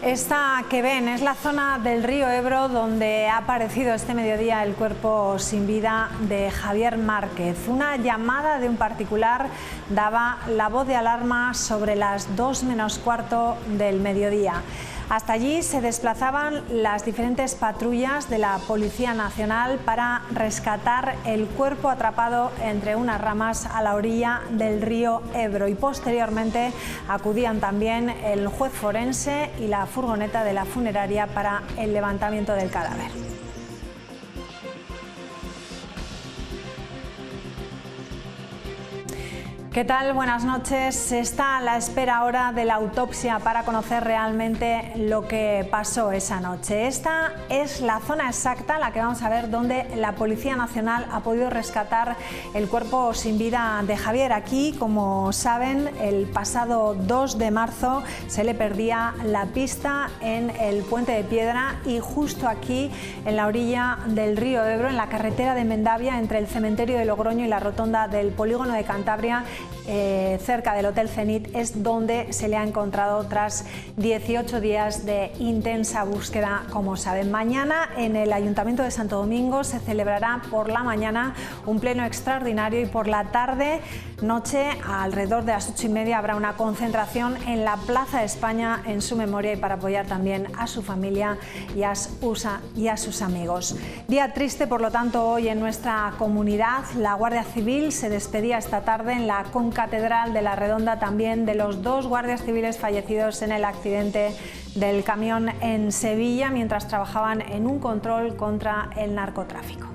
Esta que ven es la zona del río Ebro donde ha aparecido este mediodía el cuerpo sin vida de Javier Márquez. Una llamada de un particular daba la voz de alarma sobre las 2 menos cuarto del mediodía. Hasta allí se desplazaban las diferentes patrullas de la Policía Nacional para rescatar el cuerpo atrapado entre unas ramas a la orilla del río Ebro, y posteriormente acudían también el juez forense y la furgoneta de la funeraria para el levantamiento del cadáver. ¿Qué tal? Buenas noches. Se está a la espera ahora de la autopsia para conocer realmente lo que pasó esa noche. Esta es la zona exacta, la que vamos a ver, donde la Policía Nacional ha podido rescatar el cuerpo sin vida de Javier. Aquí, como saben, el pasado 2 de marzo se le perdía la pista en el Puente de Piedra, y justo aquí, en la orilla del río Ebro, en la carretera de Mendavia, entre el cementerio de Logroño y la rotonda del polígono de Cantabria, cerca del Hotel Zenit, es donde se le ha encontrado tras 18 días de intensa búsqueda. Como saben, mañana en el Ayuntamiento de Santo Domingo se celebrará por la mañana un pleno extraordinario, y por la tarde noche, alrededor de las 8:30, habrá una concentración en la Plaza de España en su memoria y para apoyar también a su familia y a sus amigos. Día triste, por lo tanto, hoy en nuestra comunidad. La Guardia Civil se despedía esta tarde en la Concatedral de la Redonda también de los 2 guardias civiles fallecidos en el accidente del camión en Sevilla mientras trabajaban en un control contra el narcotráfico.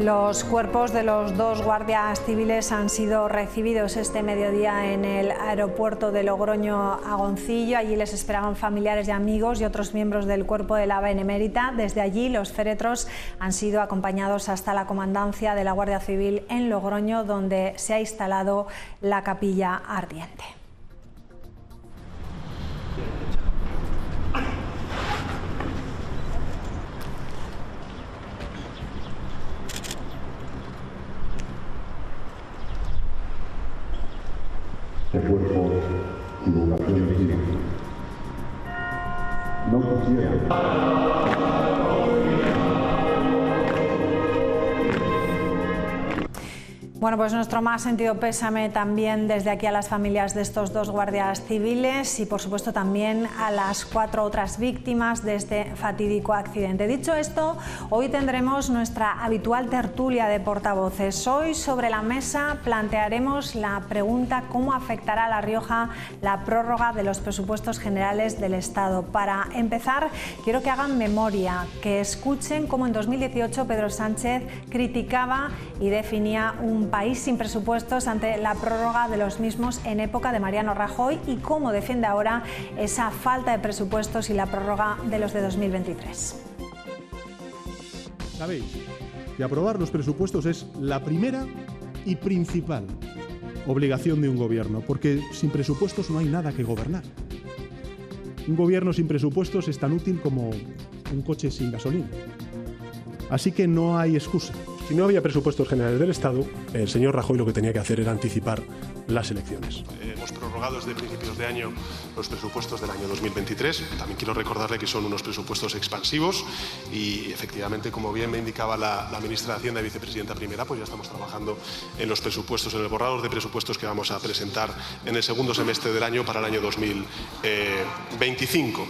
Los cuerpos de los 2 guardias civiles han sido recibidos este mediodía en el aeropuerto de Logroño-Agoncillo. Allí les esperaban familiares y amigos y otros miembros del cuerpo de la Benemérita. Desde allí los féretros han sido acompañados hasta la comandancia de la Guardia Civil en Logroño, donde se ha instalado la capilla ardiente. El cuerpo y vocación civil. No quisiera. Bueno, pues nuestro más sentido pésame también desde aquí a las familias de estos 2 guardias civiles y, por supuesto, también a las 4 otras víctimas de este fatídico accidente. Dicho esto, hoy tendremos nuestra habitual tertulia de portavoces. Hoy sobre la mesa plantearemos la pregunta: ¿cómo afectará a La Rioja la prórroga de los presupuestos generales del Estado? Para empezar, quiero que hagan memoria, que escuchen cómo en 2018 Pedro Sánchez criticaba y definía un país sin presupuestos ante la prórroga de los mismos en época de Mariano Rajoy, y cómo defiende ahora esa falta de presupuestos y la prórroga de los de 2023. Sabéis que aprobar los presupuestos es la primera y principal obligación de un gobierno, porque sin presupuestos no hay nada que gobernar. Un gobierno sin presupuestos es tan útil como un coche sin gasolina. Así que no hay excusa. Si no había presupuestos generales del Estado, el señor Rajoy lo que tenía que hacer era anticipar las elecciones. Hemos prorrogado desde principios de año los presupuestos del año 2023. También quiero recordarle que son unos presupuestos expansivos y, efectivamente, como bien me indicaba la ministra de Hacienda y vicepresidenta primera, pues ya estamos trabajando en los presupuestos, en el borrador de presupuestos que vamos a presentar en el segundo semestre del año para el año 2025.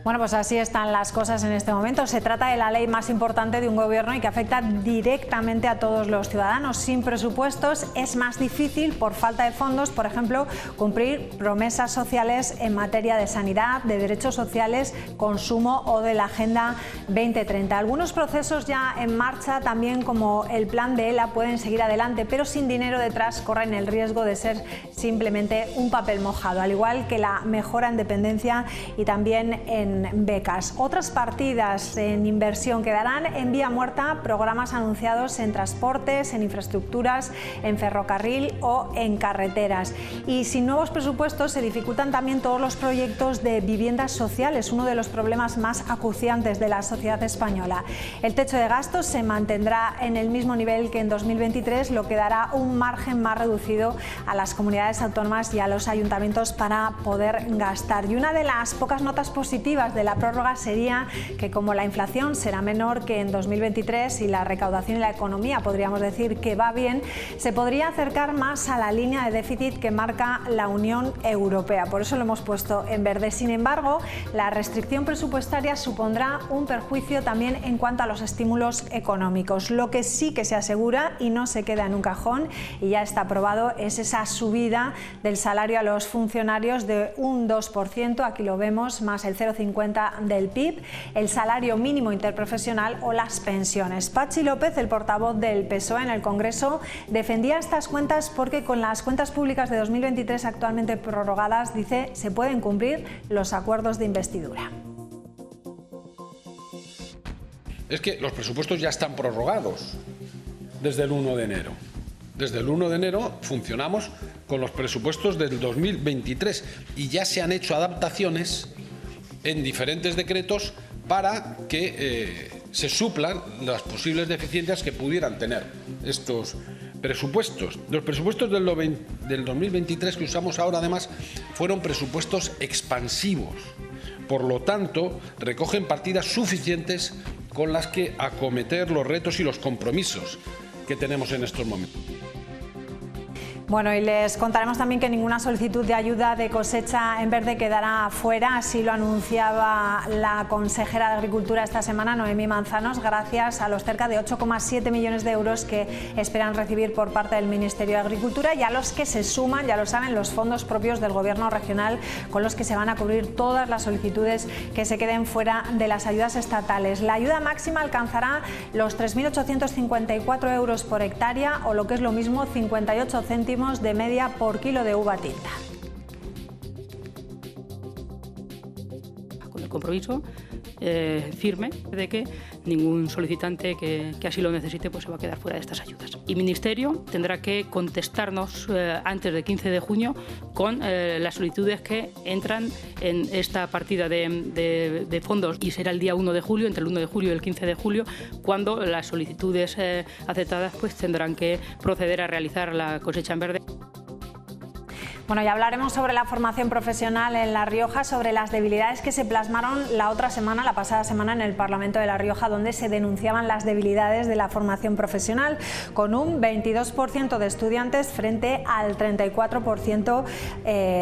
Bueno, pues así están las cosas en este momento. Se trata de la ley más importante de un gobierno y que afecta directamente a todos los ciudadanos. Sin presupuestos es más difícil, por falta de fondos, por ejemplo, cumplir promesas sociales en materia de sanidad, de derechos sociales, consumo o de la Agenda 2030. Algunos procesos ya en marcha, también como el plan de ELA, pueden seguir adelante, pero sin dinero detrás corren el riesgo de ser simplemente un papel mojado, al igual que la mejora en dependencia y también en en becas. Otras partidas en inversión quedarán en vía muerta, programas anunciados en transportes, en infraestructuras, en ferrocarril o en carreteras. Y sin nuevos presupuestos se dificultan también todos los proyectos de viviendas sociales, uno de los problemas más acuciantes de la sociedad española. El techo de gastos se mantendrá en el mismo nivel que en 2023, lo que dará un margen más reducido a las comunidades autónomas y a los ayuntamientos para poder gastar. Y una de las pocas notas positivas de la prórroga sería que, como la inflación será menor que en 2023 y la recaudación y la economía podríamos decir que va bien, se podría acercar más a la línea de déficit que marca la Unión Europea. Por eso lo hemos puesto en verde. Sin embargo, la restricción presupuestaria supondrá un perjuicio también en cuanto a los estímulos económicos. Lo que sí que se asegura y no se queda en un cajón y ya está aprobado es esa subida del salario a los funcionarios de un 2%, aquí lo vemos, más el 0,50 del PIB, el salario mínimo interprofesional o las pensiones. Patxi López, el portavoz del PSOE en el Congreso, defendía estas cuentas porque con las cuentas públicas de 2023 actualmente prorrogadas, dice, se pueden cumplir los acuerdos de investidura. Es que los presupuestos ya están prorrogados desde el 1 de enero. Desde el 1 de enero funcionamos con los presupuestos del 2023 y ya se han hecho adaptaciones en diferentes decretos para que se suplan las posibles deficiencias que pudieran tener estos presupuestos. Los presupuestos del 2023 que usamos ahora, además, fueron presupuestos expansivos. Por lo tanto, recogen partidas suficientes con las que acometer los retos y los compromisos que tenemos en estos momentos. Bueno, y les contaremos también que ninguna solicitud de ayuda de cosecha en verde quedará fuera, así lo anunciaba la consejera de Agricultura esta semana, Noemí Manzanos, gracias a los cerca de 8,7 millones de euros que esperan recibir por parte del Ministerio de Agricultura y a los que se suman, ya lo saben, los fondos propios del Gobierno regional con los que se van a cubrir todas las solicitudes que se queden fuera de las ayudas estatales. La ayuda máxima alcanzará los 3.854 euros por hectárea o, lo que es lo mismo, 58 céntimos de media por kilo de uva tinta. Con el compromiso firme de que ningún solicitante que así lo necesite pues se va a quedar fuera de estas ayudas. Y el Ministerio tendrá que contestarnos antes del 15 de junio con las solicitudes que entran en esta partida de fondos y será el día 1 de julio, entre el 1 de julio y el 15 de julio, cuando las solicitudes aceptadas pues tendrán que proceder a realizar la cosecha en verde. Bueno, ya hablaremos sobre la formación profesional en La Rioja, sobre las debilidades que se plasmaron la pasada semana en el Parlamento de La Rioja, donde se denunciaban las debilidades de la formación profesional, con un 22% de estudiantes frente al 34%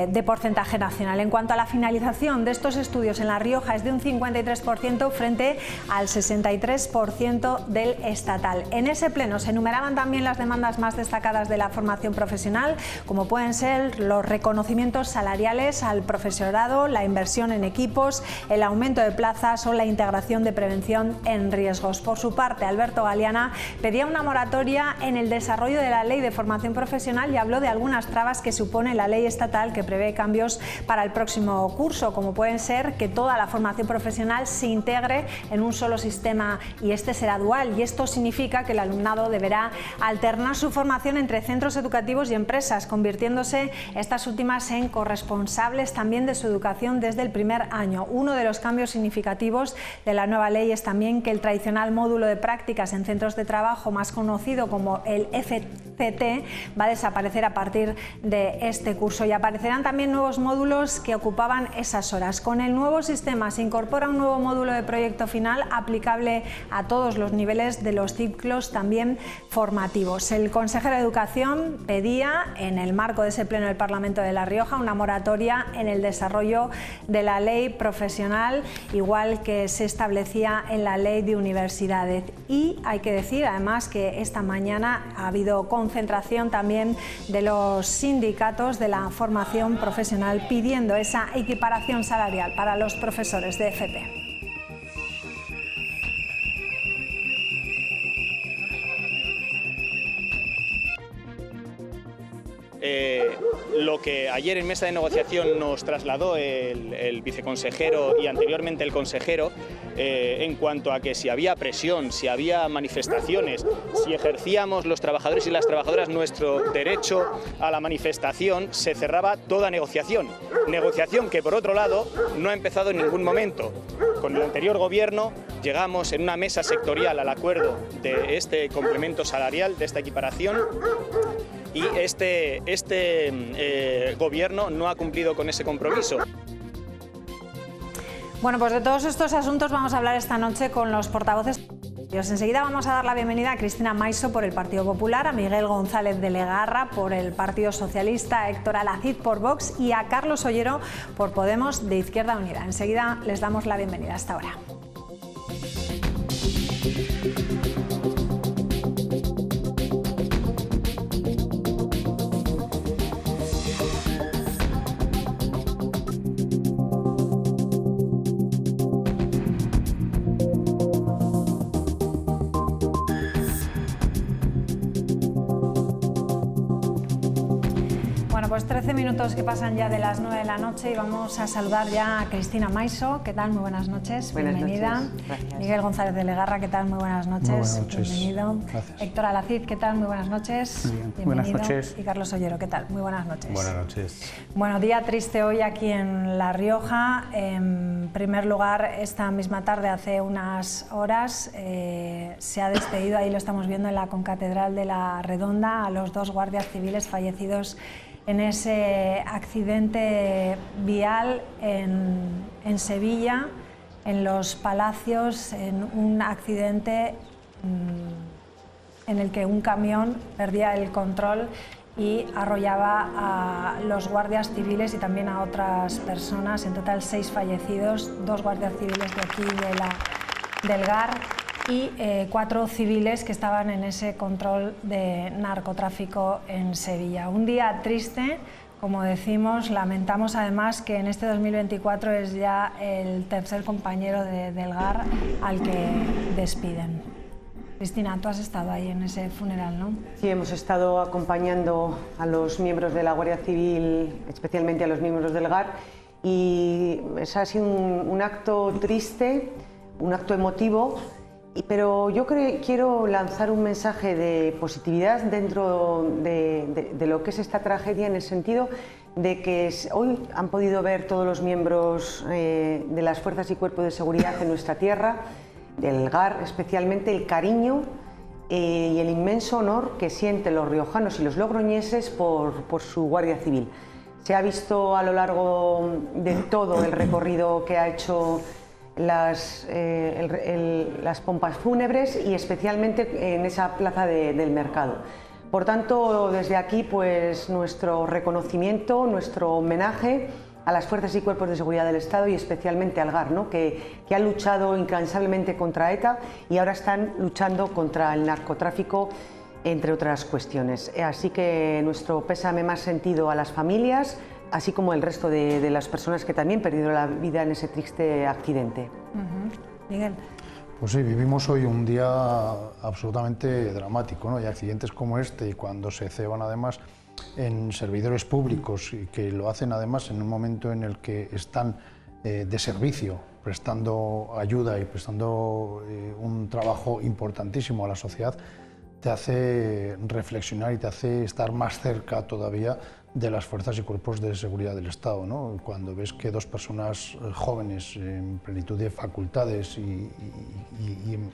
de porcentaje nacional. En cuanto a la finalización de estos estudios en La Rioja, es de un 53% frente al 63% del estatal. En ese pleno se enumeraban también las demandas más destacadas de la formación profesional, como pueden ser los reconocimientos salariales al profesorado, la inversión en equipos, el aumento de plazas o la integración de prevención en riesgos. Por su parte, Alberto Galeana pedía una moratoria en el desarrollo de la Ley de Formación Profesional y habló de algunas trabas que supone la ley estatal que prevé cambios para el próximo curso, como pueden ser que toda la formación profesional se integre en un solo sistema y este será dual, y esto significa que el alumnado deberá alternar su formación entre centros educativos y empresas, convirtiéndose estas últimas en corresponsables también de su educación desde el primer año. Uno de los cambios significativos de la nueva ley es también que el tradicional módulo de prácticas en centros de trabajo, más conocido como el FCT, va a desaparecer a partir de este curso y aparecerán también nuevos módulos que ocupaban esas horas. Con el nuevo sistema se incorpora un nuevo módulo de proyecto final aplicable a todos los niveles de los ciclos también formativos. El consejero de Educación pedía, en el marco de ese pleno del Parlamento de La Rioja, una moratoria en el desarrollo de la ley profesional, igual que se establecía en la ley de universidades. Y hay que decir además que esta mañana ha habido concentración también de los sindicatos de la formación profesional pidiendo esa equiparación salarial para los profesores de FP. lo que ayer en mesa de negociación nos trasladó el viceconsejero y anteriormente el consejero en cuanto a que si había presión, si había manifestaciones, si ejercíamos los trabajadores y las trabajadoras nuestro derecho a la manifestación, se cerraba toda negociación. Negociación que, por otro lado, no ha empezado en ningún momento. Con el anterior gobierno llegamos en una mesa sectorial al acuerdo de este complemento salarial, de esta equiparación, y este gobierno no ha cumplido con ese compromiso. Bueno, pues de todos estos asuntos vamos a hablar esta noche con los portavoces. Enseguida vamos a dar la bienvenida a Cristina Maiso por el Partido Popular, a Miguel González de Legarra por el Partido Socialista, a Héctor Alacid por Vox y a Carlos Ollero por Podemos de Izquierda Unida. Enseguida les damos la bienvenida. Hasta ahora. Pues 13 minutos que pasan ya de las 9 de la noche y vamos a saludar ya a Cristina Maiso. ¿Qué tal? Muy buenas noches. Buenas Bienvenida. Noches. Gracias. Miguel González de Legarra, ¿qué tal? Muy buenas noches. Muy buenas noches. Bienvenido. Gracias. Héctor Alacid, ¿qué tal? Muy buenas noches. Muy bien. Bienvenido. Buenas noches. Y Carlos Ollero, ¿qué tal? Muy buenas noches. Buenas noches. Bueno, día triste hoy aquí en La Rioja. En primer lugar, esta misma tarde, hace unas horas, se ha despedido, ahí lo estamos viendo en la concatedral de La Redonda, a los 2 guardias civiles fallecidos en ese accidente vial en Sevilla, en Los Palacios, en un accidente en el que un camión perdía el control y arrollaba a los guardias civiles y también a otras personas. En total 6 fallecidos, 2 guardias civiles de aquí del GAR y 4 civiles que estaban en ese control de narcotráfico en Sevilla. Un día triste, como decimos, lamentamos además que en este 2024 es ya el tercer compañero del GAR al que despiden. Cristina, tú has estado ahí en ese funeral, ¿no? Sí, hemos estado acompañando a los miembros de la Guardia Civil, especialmente a los miembros del GAR, y ha sido un acto triste, un acto emotivo. Pero yo quiero lanzar un mensaje de positividad dentro de lo que es esta tragedia, en el sentido de que hoy han podido ver todos los miembros de las fuerzas y cuerpos de seguridad en nuestra tierra, del GAR especialmente, el cariño y el inmenso honor que sienten los riojanos y los logroñeses por su Guardia Civil. Se ha visto a lo largo de todo el recorrido que ha hecho las pompas fúnebres y especialmente en esa plaza del mercado. Por tanto, desde aquí, pues nuestro reconocimiento, nuestro homenaje a las fuerzas y cuerpos de seguridad del Estado y especialmente al GAR, ¿no? que han luchado incansablemente contra ETA y ahora están luchando contra el narcotráfico, entre otras cuestiones. Así que nuestro pésame más sentido a las familias, así como el resto de las personas que también perdieron la vida en ese triste accidente. Miguel. Pues sí, vivimos hoy un día absolutamente dramático, ¿no? Y accidentes como este, y cuando se ceban además en servidores públicos y que lo hacen además en un momento en el que están de servicio, prestando ayuda y prestando un trabajo importantísimo a la sociedad, te hace reflexionar y te hace estar más cerca todavía de las fuerzas y cuerpos de seguridad del Estado, ¿no? Cuando ves que 2 personas jóvenes en plenitud de facultades y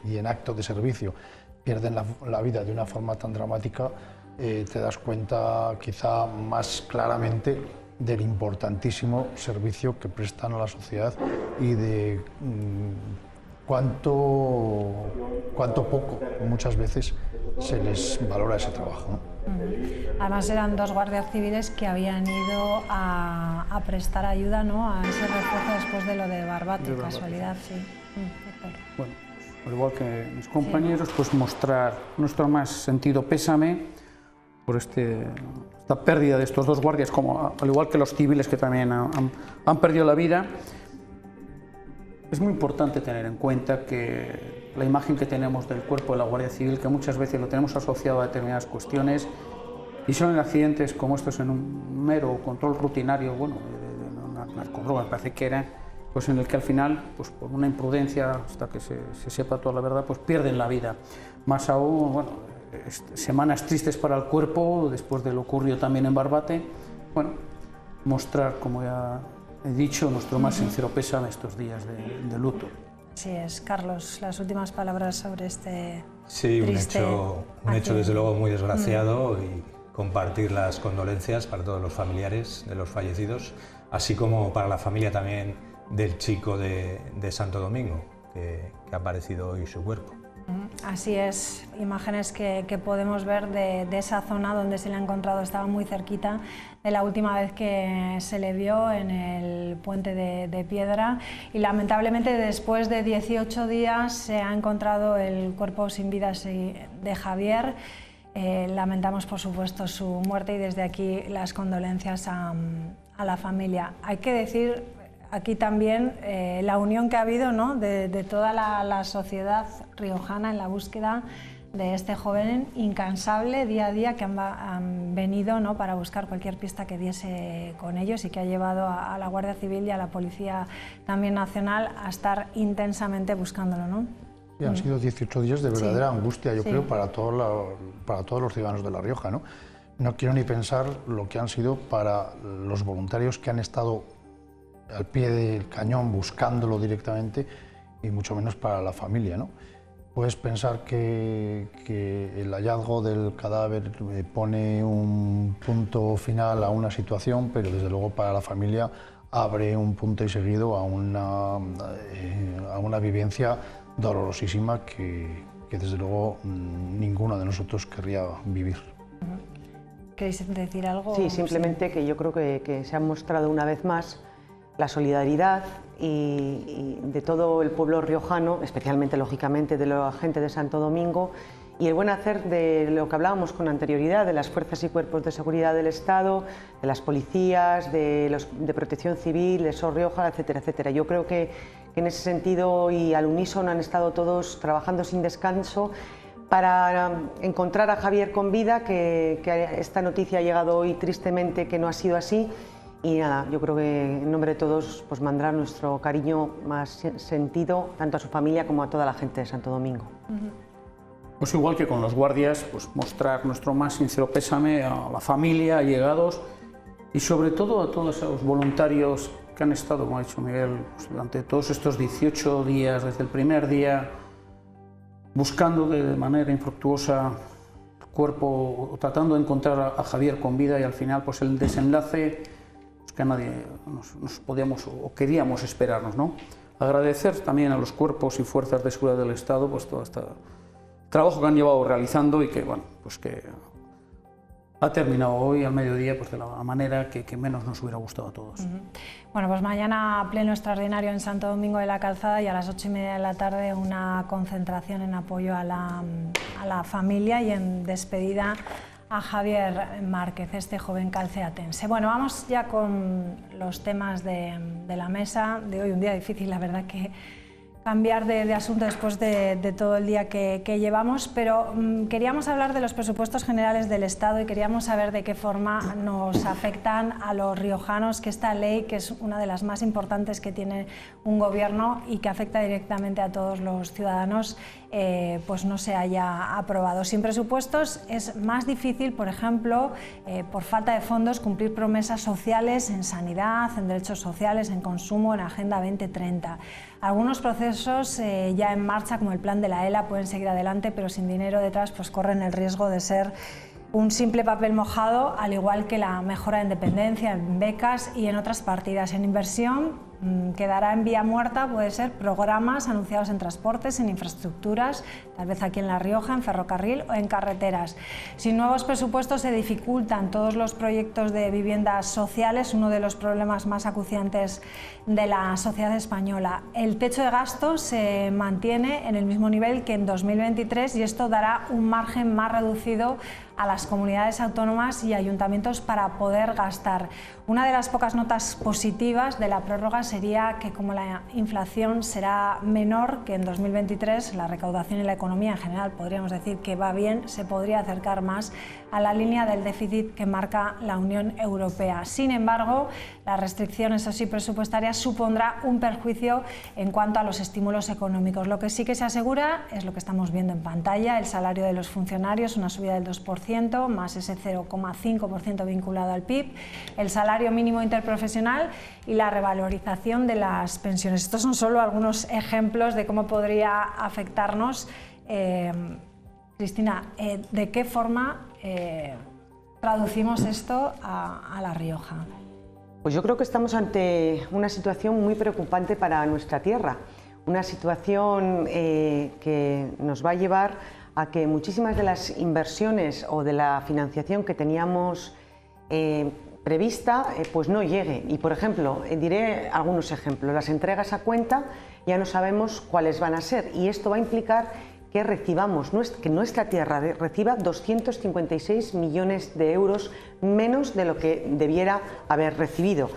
en acto de servicio pierden la vida de una forma tan dramática, te das cuenta quizá más claramente del importantísimo servicio que prestan a la sociedad y de cuánto poco muchas veces se les valora ese trabajo, ¿no? Además eran 2 guardias civiles que habían ido a prestar ayuda, ¿no?, a ese refuerzo después de lo de Barbate, casualidad, sí. Bueno, al igual que mis compañeros, pues mostrar nuestro más sentido pésame por esta pérdida de estos 2 guardias, como al igual que los civiles que también han perdido la vida. Es muy importante tener en cuenta que la imagen que tenemos del cuerpo de la Guardia Civil, que muchas veces lo tenemos asociado a determinadas cuestiones, Y son accidentes como estos en un mero control rutinario, bueno, de narcodrogas parece que era, pues en el que al final, pues por una imprudencia, hasta que se sepa toda la verdad, pues pierden la vida. Más aún, bueno, semanas tristes para el cuerpo, después de lo ocurrido también en Barbate. Bueno, mostrar, como ya he dicho, nuestro más sincero pésame estos días de luto. Así es. Carlos, las últimas palabras sobre este Sí, triste un hecho desde luego muy desgraciado y compartir las condolencias para todos los familiares de los fallecidos, así como para la familia también del chico de Santo Domingo, que ha aparecido hoy su cuerpo. Así es, imágenes que podemos ver de esa zona donde se le ha encontrado, estaba muy cerquita de la última vez que se le vio en el puente de piedra, y lamentablemente después de 18 días se ha encontrado el cuerpo sin vida de Javier. Lamentamos por supuesto su muerte y desde aquí las condolencias a la familia. Hay que decir aquí también la unión que ha habido, ¿no?, de toda la sociedad riojana en la búsqueda de este joven incansable día a día, que han venido, ¿no?, para buscar cualquier pista que diese con ellos y que ha llevado a la Guardia Civil y a la Policía también Nacional a estar intensamente buscándolo, ¿no? Y han sido 18 días de verdadera angustia, yo creo, para todos los ciudadanos de La Rioja, ¿no? No quiero ni pensar lo que han sido para los voluntarios que han estado al pie del cañón buscándolo directamente, y mucho menos para la familia, ¿no? Puedes pensar que el hallazgo del cadáver pone un punto final a una situación, pero desde luego para la familia abre un punto y seguido a una vivencia dolorosísima que desde luego ninguno de nosotros querría vivir. ¿Queréis decir algo? Sí, simplemente que yo creo que se ha mostrado una vez más la solidaridad y de todo el pueblo riojano, especialmente, lógicamente, de la gente de Santo Domingo, y el buen hacer de lo que hablábamos con anterioridad, de las fuerzas y cuerpos de seguridad del Estado, de las policías, de Protección Civil, de SOS Rioja, etcétera, etcétera. Yo creo que en ese sentido y al unísono han estado todos trabajando sin descanso para encontrar a Javier con vida, que esta noticia ha llegado hoy tristemente que no ha sido así. Y nada, yo creo que en nombre de todos pues mandar nuestro cariño más sentido tanto a su familia como a toda la gente de Santo Domingo. Pues igual que con los guardias, pues mostrar nuestro más sincero pésame a la familia, allegados y sobre todo a todos esos voluntarios que han estado, como ha dicho Miguel, pues durante todos estos 18 días, desde el primer día, buscando de manera infructuosa el cuerpo, o tratando de encontrar a Javier con vida, y al final pues el desenlace que nadie nos podíamos o queríamos esperarnos, ¿no? Agradecer también a los cuerpos y fuerzas de seguridad del Estado pues todo este trabajo que han llevado realizando y que, bueno, pues que ha terminado hoy al mediodía pues de la manera que menos nos hubiera gustado a todos. Bueno, pues mañana pleno extraordinario en Santo Domingo de la Calzada y a las 8:30 de la tarde una concentración en apoyo a la familia y en despedida a Javier Márquez, este joven calceatense. Bueno, vamos ya con los temas de la mesa de hoy. Un día difícil, la verdad, que cambiar de asunto después de todo el día que llevamos, pero queríamos hablar de los presupuestos generales del Estado y queríamos saber de qué forma nos afectan a los riojanos, que esta ley, que es una de las más importantes que tiene un gobierno y que afecta directamente a todos los ciudadanos, pues no se haya aprobado. Sin presupuestos es más difícil, por ejemplo, por falta de fondos, cumplir promesas sociales en sanidad, en derechos sociales, en consumo, en Agenda 2030. Algunos procesos ya en marcha, como el plan de la ELA, pueden seguir adelante, pero sin dinero detrás pues corren el riesgo de ser un simple papel mojado, al igual que la mejora de dependencia, en becas y en otras partidas. En inversión quedará en vía muerta, puede ser programas anunciados en transportes, en infraestructuras, tal vez aquí en La Rioja, en ferrocarril o en carreteras. Sin nuevos presupuestos se dificultan todos los proyectos de viviendas sociales, uno de los problemas más acuciantes de la sociedad española. El techo de gasto se mantiene en el mismo nivel que en 2023 y esto dará un margen más reducido a las comunidades autónomas y ayuntamientos para poder gastar. Una de las pocas notas positivas de la prórroga sería que, como la inflación será menor que en 2023, la recaudación y la economía en general podríamos decir que va bien, se podría acercar más a la línea del déficit que marca la Unión Europea. Sin embargo, la restricción, eso sí, presupuestaria supondrá un perjuicio en cuanto a los estímulos económicos. Lo que sí que se asegura es lo que estamos viendo en pantalla: el salario de los funcionarios, una subida del 2%, más ese 0,5% vinculado al PIB, el salario mínimo interprofesional y la revalorización de las pensiones. Estos son solo algunos ejemplos de cómo podría afectarnos. Cristina, ¿de qué forma traducimos esto a La Rioja? Pues yo creo que estamos ante una situación muy preocupante para nuestra tierra, una situación que nos va a llevar a que muchísimas de las inversiones o de la financiación que teníamos prevista pues no llegue. Y por ejemplo, diré algunos ejemplos: las entregas a cuenta ya no sabemos cuáles van a ser, y esto va a implicar que recibamos, que nuestra tierra reciba 256 millones de euros menos de lo que debiera haber recibido.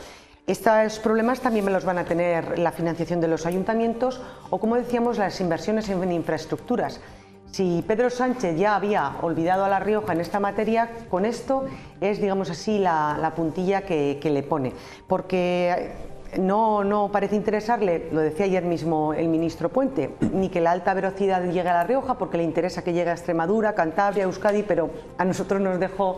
Estos problemas también los van a tener la financiación de los ayuntamientos o, como decíamos, las inversiones en infraestructuras. Si Pedro Sánchez ya había olvidado a La Rioja en esta materia, con esto es, digamos así, la puntilla que le pone, porque no parece interesarle, lo decía ayer mismo el ministro Puente, ni que la alta velocidad llegue a La Rioja, porque le interesa que llegue a Extremadura, Cantabria, Euskadi, pero a nosotros nos dejó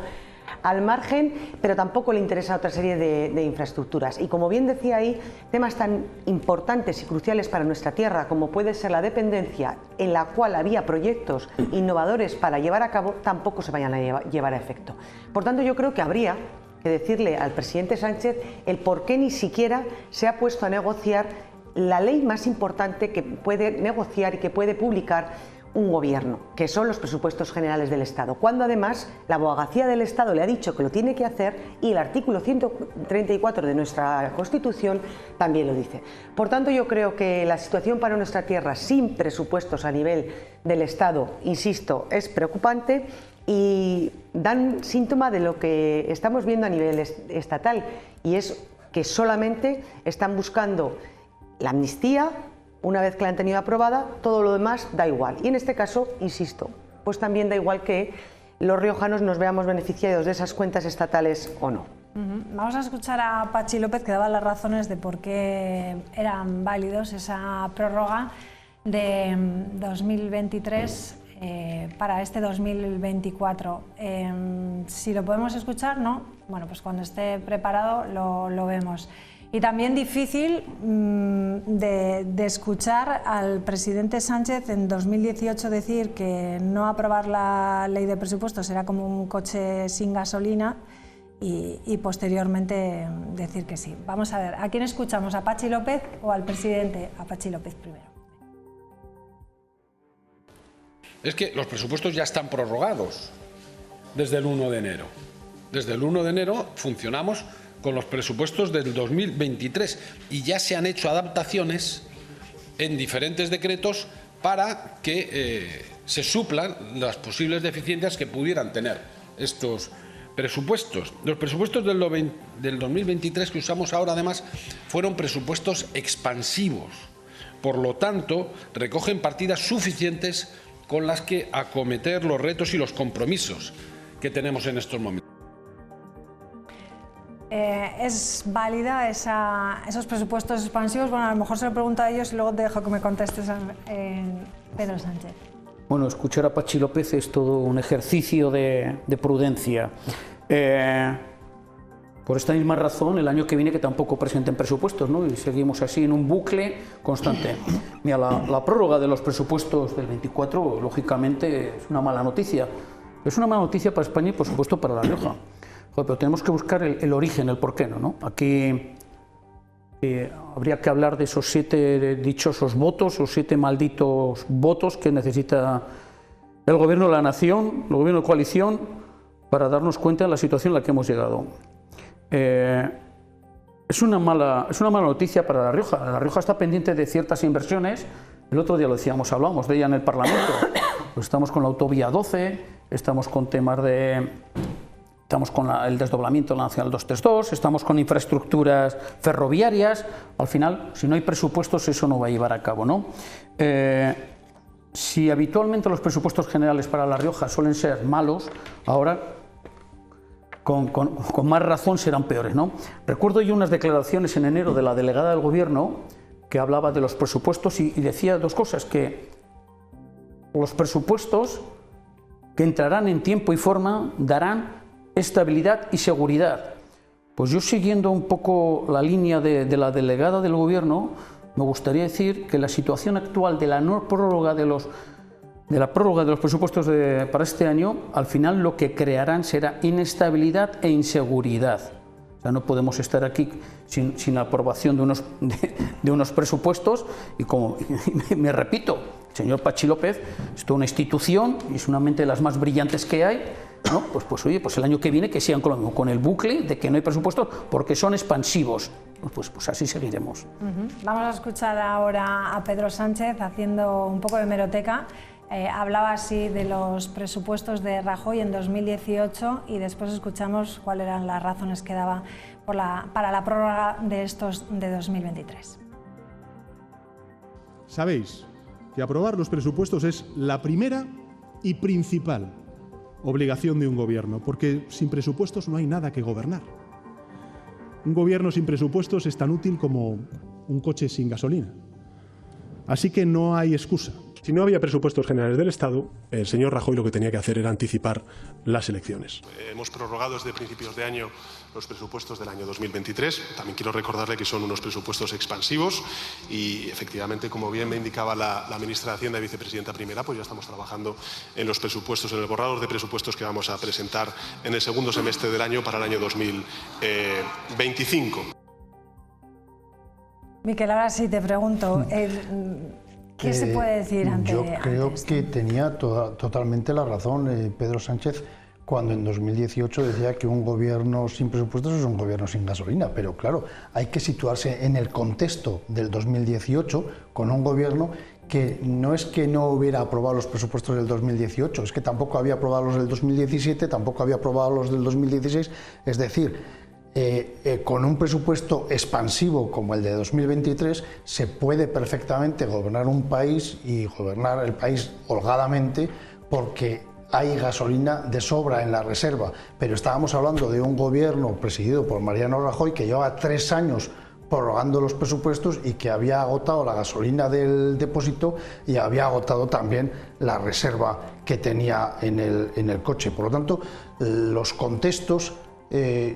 al margen, pero tampoco le interesa otra serie de infraestructuras. Y como bien decía ahí, temas tan importantes y cruciales para nuestra tierra como puede ser la dependencia, en la cual había proyectos innovadores para llevar a cabo, tampoco se vayan a llevar a efecto. Por tanto, yo creo que habría que decirle al presidente Sánchez el por qué ni siquiera se ha puesto a negociar la ley más importante que puede negociar y que puede publicar un gobierno, que son los presupuestos generales del Estado, cuando además la abogacía del Estado le ha dicho que lo tiene que hacer y el artículo 134 de nuestra Constitución también lo dice. Por tanto, yo creo que la situación para nuestra tierra sin presupuestos a nivel del Estado, insisto, es preocupante y dan síntoma de lo que estamos viendo a nivel estatal, y es que solamente están buscando la amnistía. Una vez que la han tenido aprobada, todo lo demás da igual. Y en este caso, insisto, pues también da igual que los riojanos nos veamos beneficiados de esas cuentas estatales o no. Vamos a escuchar a Patxi López, que daba las razones de por qué eran válidos esa prórroga de 2023 para este 2024. Si lo podemos escuchar, ¿no? Bueno, pues cuando esté preparado lo vemos. Y también difícil de escuchar al presidente Sánchez en 2018 decir que no aprobar la ley de presupuestos era como un coche sin gasolina y posteriormente decir que sí. Vamos a ver, ¿a quién escuchamos? ¿A Patxi López o al presidente? A Patxi López primero. Es que los presupuestos ya están prorrogados desde el 1 de enero. Desde el 1 de enero funcionamos con los presupuestos del 2023 y ya se han hecho adaptaciones en diferentes decretos para que se suplan las posibles deficiencias que pudieran tener estos presupuestos. Los presupuestos del 2023 que usamos ahora, además, fueron presupuestos expansivos. Por lo tanto, recogen partidas suficientes con las que acometer los retos y los compromisos que tenemos en estos momentos. ¿Es válida esos presupuestos expansivos? Bueno, a lo mejor se lo pregunto a ellos y luego te dejo que me contestes Pedro Sánchez. Bueno, escuchar a Patxi López es todo un ejercicio de prudencia. Por esta misma razón, el año que viene que tampoco presenten presupuestos, ¿no? Y seguimos así en un bucle constante. Mira, la prórroga de los presupuestos del 24, lógicamente, es una mala noticia. Es una mala noticia para España y, por supuesto, para La Rioja. Joder, pero tenemos que buscar el origen, el porqué, ¿no? Aquí habría que hablar de esos 7 dichosos votos, o 7 malditos votos que necesita el Gobierno de la Nación, el Gobierno de coalición, para darnos cuenta de la situación en la que hemos llegado. Es una mala noticia para La Rioja. La Rioja está pendiente de ciertas inversiones. El otro día lo decíamos, hablábamos de ella en el Parlamento. Pues estamos con la autovía 12, estamos con temas de... Estamos con el desdoblamiento de la Nacional 232, estamos con infraestructuras ferroviarias. Al final, si no hay presupuestos, eso no va a llevar a cabo, ¿no? Si habitualmente los presupuestos generales para La Rioja suelen ser malos, ahora con más razón serán peores, ¿no? Recuerdo yo unas declaraciones en enero de la delegada del Gobierno que hablaba de los presupuestos y decía dos cosas, que los presupuestos que entrarán en tiempo y forma darán estabilidad y seguridad. Pues yo, siguiendo un poco la línea de la delegada del Gobierno, me gustaría decir que la situación actual de la no prórroga de la prórroga de los presupuestos para este año, al final lo que crearán será inestabilidad e inseguridad. O sea, no podemos estar aquí sin la aprobación de unos presupuestos y, como me repito, el señor Pachi López es toda una institución y es una mente de las más brillantes que hay, ¿no? Pues oye, pues el año que viene que sigan con el bucle de que no hay presupuestos porque son expansivos. Pues así seguiremos. Vamos a escuchar ahora a Pedro Sánchez haciendo un poco de hemeroteca. Hablaba así de los presupuestos de Rajoy en 2018 y después escuchamos cuáles eran las razones que daba para la prórroga de estos de 2023. Sabéis que aprobar los presupuestos es la primera y principal obligación de un gobierno, porque sin presupuestos no hay nada que gobernar. Un gobierno sin presupuestos es tan útil como un coche sin gasolina. Así que no hay excusa. Si no había presupuestos generales del Estado, el señor Rajoy lo que tenía que hacer era anticipar las elecciones. Hemos prorrogado desde principios de año los presupuestos del año 2023. También quiero recordarle que son unos presupuestos expansivos y, efectivamente, como bien me indicaba la ministra de Hacienda y vicepresidenta primera, pues ya estamos trabajando en los presupuestos, en el borrador de presupuestos que vamos a presentar en el segundo semestre del año para el año 2025. Miquel, ahora sí te pregunto, ¿qué se puede decir ante Yo creo esto? que tenía totalmente la razón Pedro Sánchez cuando en 2018 decía que un gobierno sin presupuestos es un gobierno sin gasolina, pero claro, hay que situarse en el contexto del 2018 con un gobierno que no es que no hubiera aprobado los presupuestos del 2018, es que tampoco había aprobado los del 2017, tampoco había aprobado los del 2016, es decir, con un presupuesto expansivo como el de 2023 se puede perfectamente gobernar un país y gobernar el país holgadamente porque hay gasolina de sobra en la reserva, pero estábamos hablando de un gobierno presidido por Mariano Rajoy que lleva 3 años prorrogando los presupuestos y que había agotado la gasolina del depósito y había agotado también la reserva que tenía en el coche. Por lo tanto, los contextos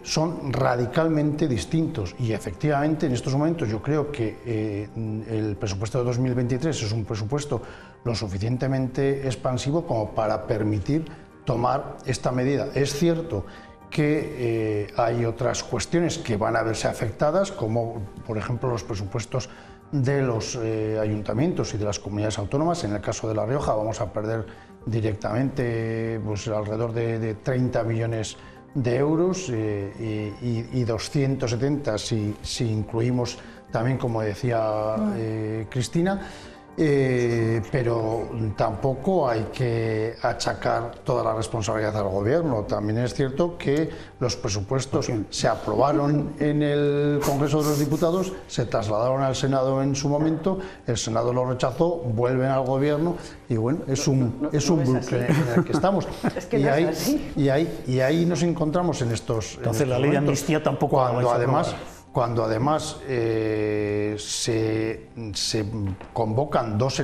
son radicalmente distintos y, efectivamente, en estos momentos yo creo que el presupuesto de 2023 es un presupuesto lo suficientemente expansivo como para permitir tomar esta medida. Es cierto que hay otras cuestiones que van a verse afectadas, como por ejemplo los presupuestos de los ayuntamientos y de las comunidades autónomas. En el caso de La Rioja vamos a perder directamente pues, alrededor de 30 millones de euros y 270 si incluimos también, como decía Cristina, pero tampoco hay que achacar toda la responsabilidad al gobierno. También es cierto que los presupuestos se aprobaron en el Congreso de los Diputados, se trasladaron al Senado en su momento, el Senado lo rechazó, vuelven al gobierno y bueno, es un bucle en el que estamos. Es que no es así. Y ahí nos encontramos en estos Entonces la ley de amnistía tampoco cuando además se convocan dos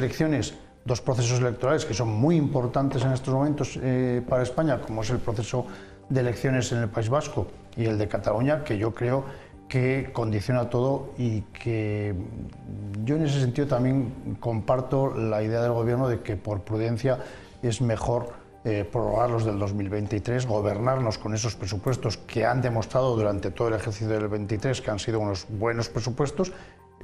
procesos electorales que son muy importantes en estos momentos para España, como es el proceso de elecciones en el País Vasco y el de Cataluña, que yo creo que condiciona todo y que yo en ese sentido también comparto la idea del Gobierno de que por prudencia es mejor prorrogar los del 2023, gobernarnos con esos presupuestos que han demostrado durante todo el ejercicio del 23 que han sido unos buenos presupuestos.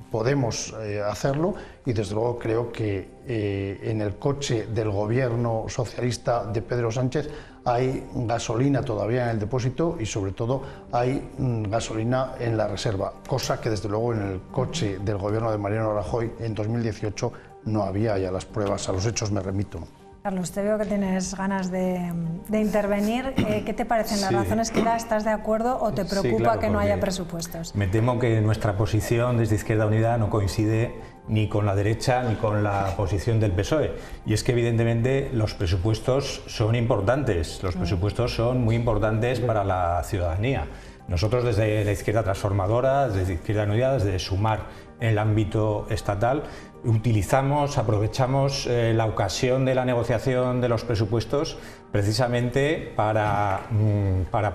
Podemos hacerlo y desde luego creo que en el coche del gobierno socialista de Pedro Sánchez hay gasolina todavía en el depósito y sobre todo hay gasolina en la reserva, cosa que desde luego en el coche del gobierno de Mariano Rajoy en 2018 no había, y a las pruebas, a los hechos me remito. Carlos, te veo que tienes ganas de intervenir. ¿Qué te parecen las razones que da? ¿Estás de acuerdo o te preocupa claro, que no haya presupuestos? Me temo que nuestra posición desde Izquierda Unida no coincide ni con la derecha ni con la posición del PSOE. Y es que evidentemente los presupuestos son importantes, los presupuestos son muy importantes para la ciudadanía. Nosotros desde la Izquierda Transformadora, desde Izquierda Unida, desde Sumar en el ámbito estatal, aprovechamos la ocasión de la negociación de los presupuestos precisamente para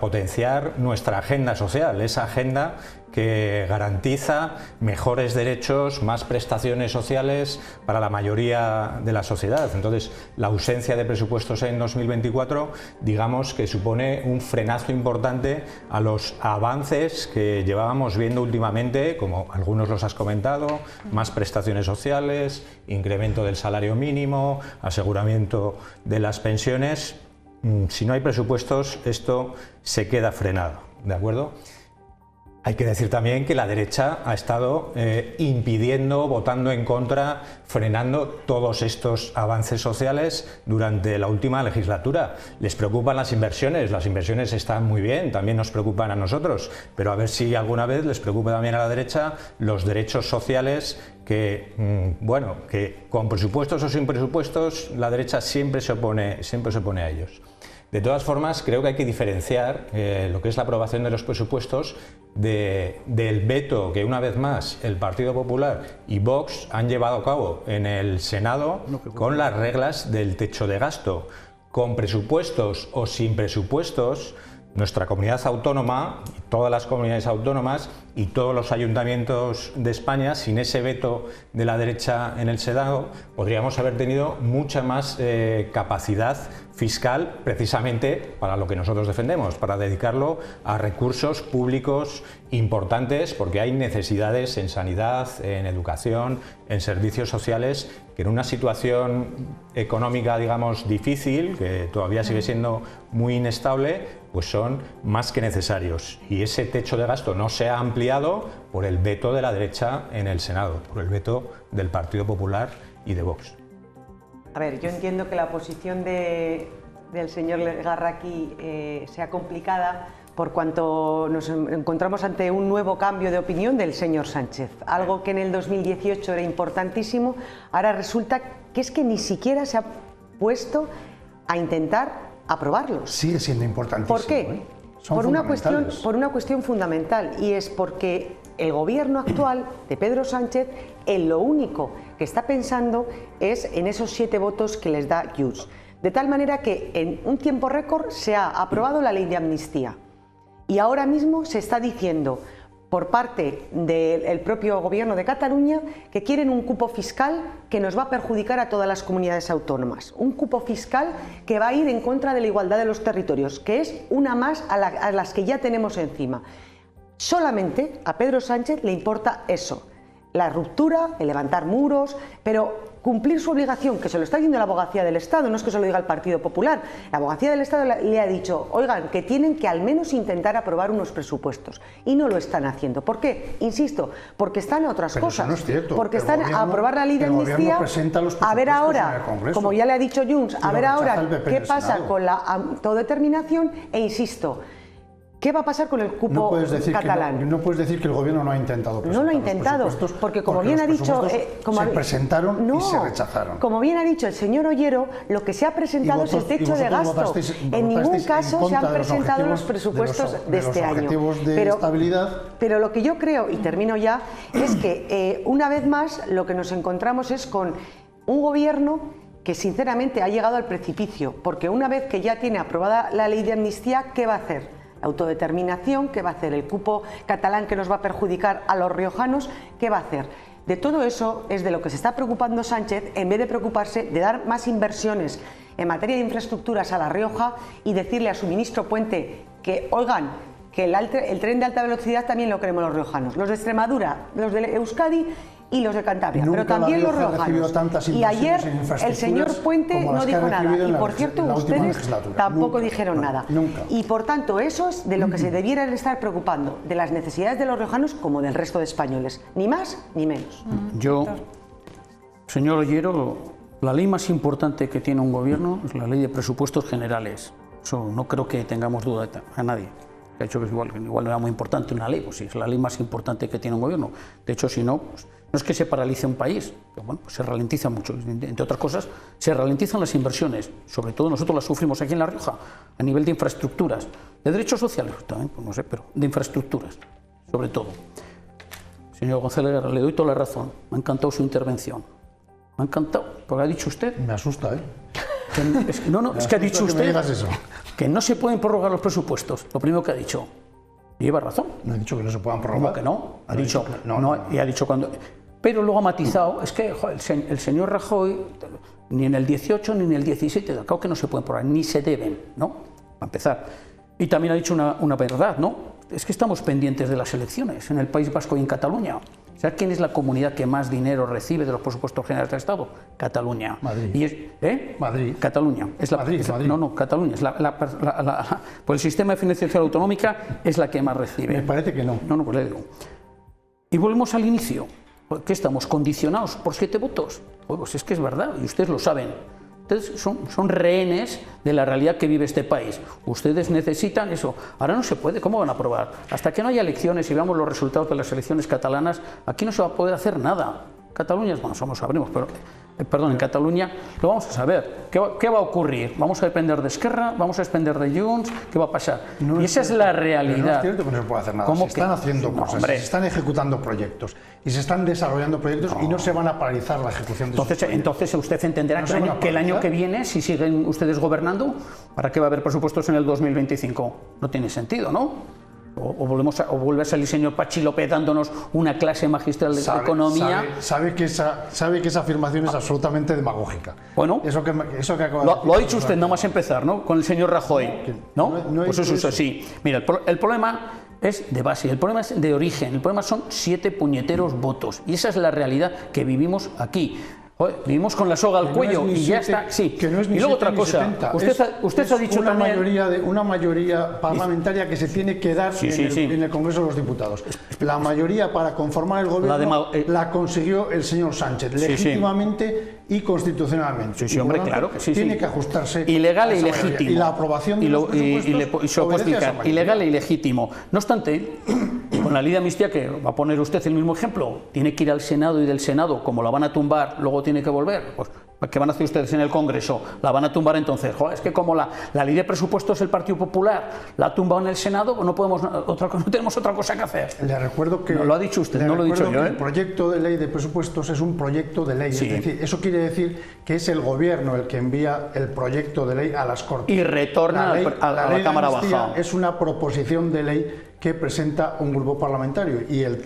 potenciar nuestra agenda social, esa agenda que garantiza mejores derechos, más prestaciones sociales para la mayoría de la sociedad. Entonces, la ausencia de presupuestos en 2024, digamos que supone un frenazo importante a los avances que llevábamos viendo últimamente, como algunos los has comentado, más prestaciones sociales, incremento del salario mínimo, aseguramiento de las pensiones. Si no hay presupuestos, esto se queda frenado, ¿de acuerdo? Hay que decir también que la derecha ha estado impidiendo, votando en contra, frenando todos estos avances sociales durante la última legislatura. Les preocupan las inversiones están muy bien, también nos preocupan a nosotros, pero a ver si alguna vez les preocupa también a la derecha los derechos sociales que, bueno, que con presupuestos o sin presupuestos la derecha siempre se opone a ellos. De todas formas, creo que hay que diferenciar lo que es la aprobación de los presupuestos del veto que, una vez más, el Partido Popular y Vox han llevado a cabo en el Senado con las reglas del techo de gasto. Con presupuestos o sin presupuestos, nuestra comunidad autónoma, todas las comunidades autónomas y todos los ayuntamientos de España, sin ese veto de la derecha en el Senado, podríamos haber tenido mucha más capacidad fiscal precisamente para lo que nosotros defendemos, para dedicarlo a recursos públicos importantes, porque hay necesidades en sanidad, en educación, en servicios sociales, que en una situación económica, digamos, difícil, que todavía sigue siendo muy inestable, pues son más que necesarios. Y ese techo de gasto no se ha ampliado por el veto de la derecha en el Senado, por el veto del Partido Popular y de Vox. A ver, yo entiendo que la posición del señor Legarra aquí sea complicada por cuanto nos encontramos ante un nuevo cambio de opinión del señor Sánchez. Algo que en el 2018 era importantísimo, ahora resulta que es que ni siquiera se ha puesto a intentar aprobarlos. Sigue siendo importantísimo. ¿Por qué? Por una cuestión fundamental, y es porque el gobierno actual de Pedro Sánchez en lo único que está pensando es en esos 7 votos que les da Junts. De tal manera que en un tiempo récord se ha aprobado la ley de amnistía y ahora mismo se está diciendo por parte del propio gobierno de Cataluña que quieren un cupo fiscal que nos va a perjudicar a todas las comunidades autónomas. Un cupo fiscal que va a ir en contra de la igualdad de los territorios, que es una más a las que ya tenemos encima. Solamente a Pedro Sánchez le importa eso, la ruptura, el levantar muros, pero cumplir su obligación, que se lo está diciendo la Abogacía del Estado, no es que se lo diga el Partido Popular. La Abogacía del Estado le ha dicho, oigan, que tienen que al menos intentar aprobar unos presupuestos, y no lo están haciendo. ¿Por qué? Insisto, porque están a otras cosas. Eso no es cierto. Porque están a aprobar la ley de amnistía, a ver ahora, como ya le ha dicho Junts, a ver ahora qué pasa con la autodeterminación, e insisto, ¿qué va a pasar con el cupo catalán? No puedes decir que el gobierno no ha intentado presentar. No lo ha intentado, porque como bien ha dicho... se presentaron y se rechazaron. Como bien ha dicho el señor Ollero, lo que se ha presentado es el techo de gasto. En ningún caso se han presentado los presupuestos de este año. Pero lo que yo creo, y termino ya, es que una vez más lo que nos encontramos es con un gobierno que sinceramente ha llegado al precipicio, porque una vez que ya tiene aprobada la ley de amnistía, ¿qué va a hacer? Autodeterminación, ¿qué va a hacer? El cupo catalán que nos va a perjudicar a los riojanos, ¿qué va a hacer? De todo eso es de lo que se está preocupando Sánchez, en vez de preocuparse de dar más inversiones en materia de infraestructuras a La Rioja y decirle a su ministro Puente que, oigan, que el tren de alta velocidad también lo queremos los riojanos, los de Extremadura, los de Euskadi y los de Cantabria, pero también los riojanos. Y ayer el señor Puente no dijo nada, y por cierto ustedes tampoco dijeron nada. Y por tanto eso es de lo que se debieran estar preocupando, de las necesidades de los riojanos como del resto de españoles, ni más ni menos. Yo, señor Ollero, la ley más importante que tiene un gobierno es la ley de presupuestos generales. Eso no creo que tengamos duda a nadie. De hecho, que igual no era muy importante una ley, pues sí, es la ley más importante que tiene un gobierno. De hecho, si no, pues, no es que se paralice un país, pero bueno, pues se ralentiza mucho. Entre otras cosas, se ralentizan las inversiones. Sobre todo nosotros las sufrimos aquí en La Rioja, a nivel de infraestructuras. De derechos sociales también, pues no sé, pero de infraestructuras, sobre todo. Señor González Guerra, le doy toda la razón. Me ha encantado su intervención. Me ha encantado, porque ha dicho usted... Me asusta, ¿eh? Es que ha dicho usted que no se pueden prorrogar los presupuestos. Lo primero que ha dicho. Y lleva razón. No ha dicho que no se puedan prorrogar. ¿Cómo que no? Ha dicho, y ha dicho cuando... Pero luego ha matizado, es que joder, el señor Rajoy, ni en el 18 ni en el 17, claro que no se pueden prorrogar, ni se deben, ¿no? Para empezar. Y también ha dicho una verdad, ¿no? Es que estamos pendientes de las elecciones en el País Vasco y en Cataluña. ¿Sabes quién es la comunidad que más dinero recibe de los presupuestos generales del Estado? Cataluña. Madrid. Y Madrid. Cataluña. Madrid. No, Cataluña. Por el sistema de financiación autonómica es la que más recibe. Me parece que no. No, pues le digo. Y volvemos al inicio. ¿Qué estamos? ¿Condicionados por 7 votos? Pues es que es verdad, y ustedes lo saben. Ustedes son rehenes de la realidad que vive este país. Ustedes necesitan eso. Ahora no se puede. ¿Cómo van a aprobar? Hasta que no haya elecciones y veamos los resultados de las elecciones catalanas, aquí no se va a poder hacer nada. Cataluña, bueno, sabremos, pero en Cataluña lo vamos a saber. ¿Qué va a ocurrir? ¿Vamos a depender de Esquerra? ¿Vamos a depender de Junts? ¿Qué va a pasar? No y esa es la realidad. No es cierto que no se puede hacer nada. Se están haciendo cosas, se están ejecutando proyectos y se están desarrollando proyectos y no se van a paralizar la ejecución de esos proyectos. Entonces usted entenderá que el año que viene, si siguen ustedes gobernando, ¿para qué va a haber presupuestos en el 2025? No tiene sentido, ¿no? O vuelve a salir el señor Pachi López dándonos una clase magistral de economía. Sabe que esa afirmación es absolutamente demagógica. Bueno, eso que acaba lo ha dicho usted, nada más empezar, ¿no? Con el señor Rajoy, ¿no? Pues eso es así. Mira, el problema es de base, el problema es de origen, el problema son 7 puñeteros votos. Y esa es la realidad que vivimos aquí. Joder, vivimos con la soga al cuello y ya está. Sí, que no es ni y luego 7, otra cosa. Usted ha dicho una mayoría parlamentaria que se tiene que dar en el Congreso de los Diputados. La mayoría para conformar el gobierno la consiguió el señor Sánchez, legítimamente y constitucionalmente. Sí, hombre, claro que sí. Tiene que ajustarse ilegal e ilegítimo. Y la aprobación de los presupuestos explicar. Ilegal e ilegítimo. No obstante, con la ley de amnistía, que va a poner usted el mismo ejemplo, tiene que ir al Senado y del Senado, como la van a tumbar, luego tiene que volver. Pues, ¿qué van a hacer ustedes en el Congreso? ¿La van a tumbar entonces? Joder, es que como la ley de presupuestos del Partido Popular la ha tumbado en el Senado, pues no tenemos otra cosa que hacer. Le recuerdo que... No, lo ha dicho usted, no lo he dicho yo. El proyecto de ley de presupuestos es un proyecto de ley. Sí. Es decir, eso quiere decir que es el Gobierno el que envía el proyecto de ley a las Cortes. Y retorna a la Cámara Baja. Es una proposición de ley que presenta un grupo parlamentario y el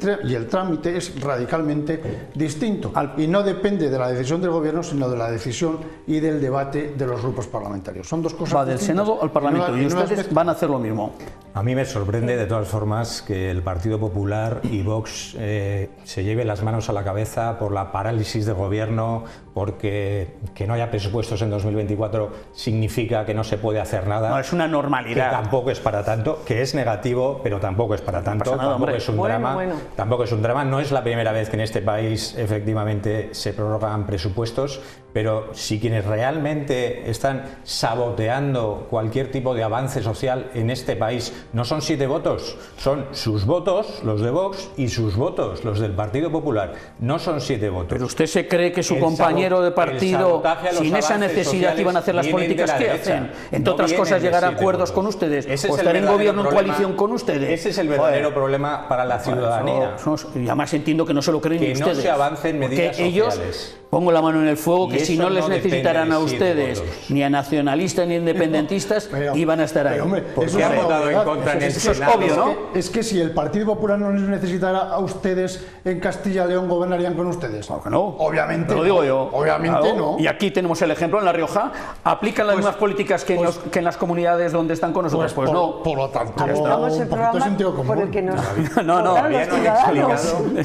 trámite es radicalmente distinto y no depende de la decisión del Gobierno, sino de la decisión y del debate de los grupos parlamentarios. Son dos cosas distintas. Va del Senado al Parlamento y ustedes van a hacer lo mismo. A mí me sorprende de todas formas que el Partido Popular y Vox se lleven las manos a la cabeza por la parálisis del Gobierno, porque que no haya presupuestos en 2024 significa que no se puede hacer nada. No, es una normalidad. Que tampoco es para tanto, que es negativo, pero tampoco es para tanto. Tampoco es un drama. Tampoco es un drama. No es la primera vez que en este país efectivamente se prorrogan presupuestos, pero si quienes realmente están saboteando cualquier tipo de avance social en este país no son 7 votos, son sus votos, los de Vox, y sus votos, los del Partido Popular. No son 7 votos. Pero usted se cree que su compañero de partido, sin esa necesidad, iban a hacer las políticas que hacen. Entre otras cosas, llegar a acuerdos con ustedes, o estar en gobierno, en coalición con ustedes. Ese es el verdadero problema para la ciudadanía. Y además entiendo que no se lo creen ni ustedes. Que no se avance en medidas sociales. Pongo la mano en el fuego, que si no les necesitaran a ustedes, ni a nacionalistas ni a independentistas, iban a estar ahí. Porque han votado en contra en el Senado. Es obvio, ¿no? Es que si el Partido Popular no les necesitara a ustedes en Castilla y León, ¿gobernarían con ustedes? Claro que no. Obviamente. Lo digo yo. Obviamente no. Y aquí tenemos el ejemplo en La Rioja. ¿Aplican las mismas políticas que en las comunidades donde están con nosotros? Pues no. Por lo tanto, aplicamos el programa por el que nos...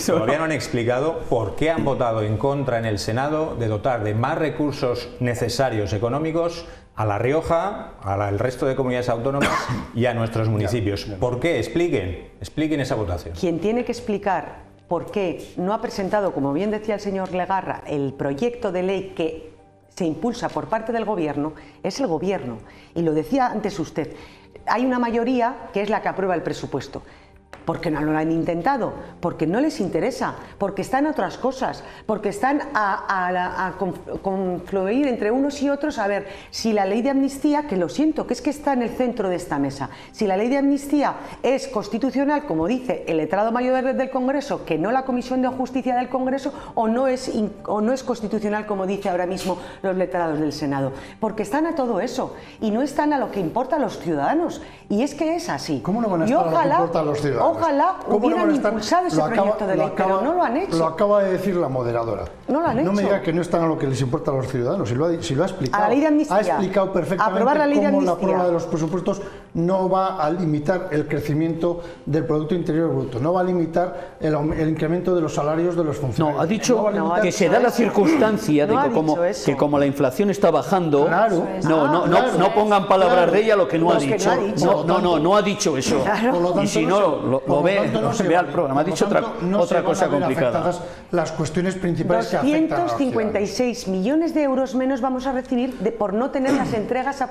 Todavía no han explicado por qué han votado en contra en el Senado de dotar de más recursos necesarios económicos a La Rioja, al resto de comunidades autónomas y a nuestros municipios. ¿Por qué? Expliquen esa votación. Quien tiene que explicar por qué no ha presentado, como bien decía el señor Legarra, el proyecto de ley que se impulsa por parte del Gobierno es el Gobierno. Y lo decía antes usted, hay una mayoría que es la que aprueba el presupuesto. ¿Por qué no lo han intentado? Porque no les interesa, porque están otras cosas, porque están a confluir entre unos y otros a ver si la ley de amnistía, que lo siento, que es que está en el centro de esta mesa, si la ley de amnistía es constitucional, como dice el letrado mayor del Congreso, que no la Comisión de Justicia del Congreso, o no es constitucional, como dice ahora mismo los letrados del Senado. Porque están a todo eso y no están a lo que importa a los ciudadanos. Y es que es así. ¿Cómo no van a estar a lo que importa a los ciudadanos? Ojalá hubieran impulsado ese proyecto de ley, pero no lo han hecho. Lo acaba de decir la moderadora. No lo han hecho. No me diga que no están a lo que les importa a los ciudadanos. Si lo ha explicado. A la ley de amnistía. Ha explicado perfectamente Aprobar la ley de cómo la amnistía. prórroga de los presupuestos no va a limitar el crecimiento del Producto Interior Bruto, no va a limitar el incremento de los salarios de los funcionarios. No, ha dicho que se da la circunstancia de que como la inflación está bajando, no pongan palabras de ella lo que no ha dicho. No ha dicho eso. Y si no, lo ve al programa. Ha dicho otra cosa complicada. Las cuestiones principales que afectan a los 256 millones de euros menos vamos a recibir por no tener las entregas a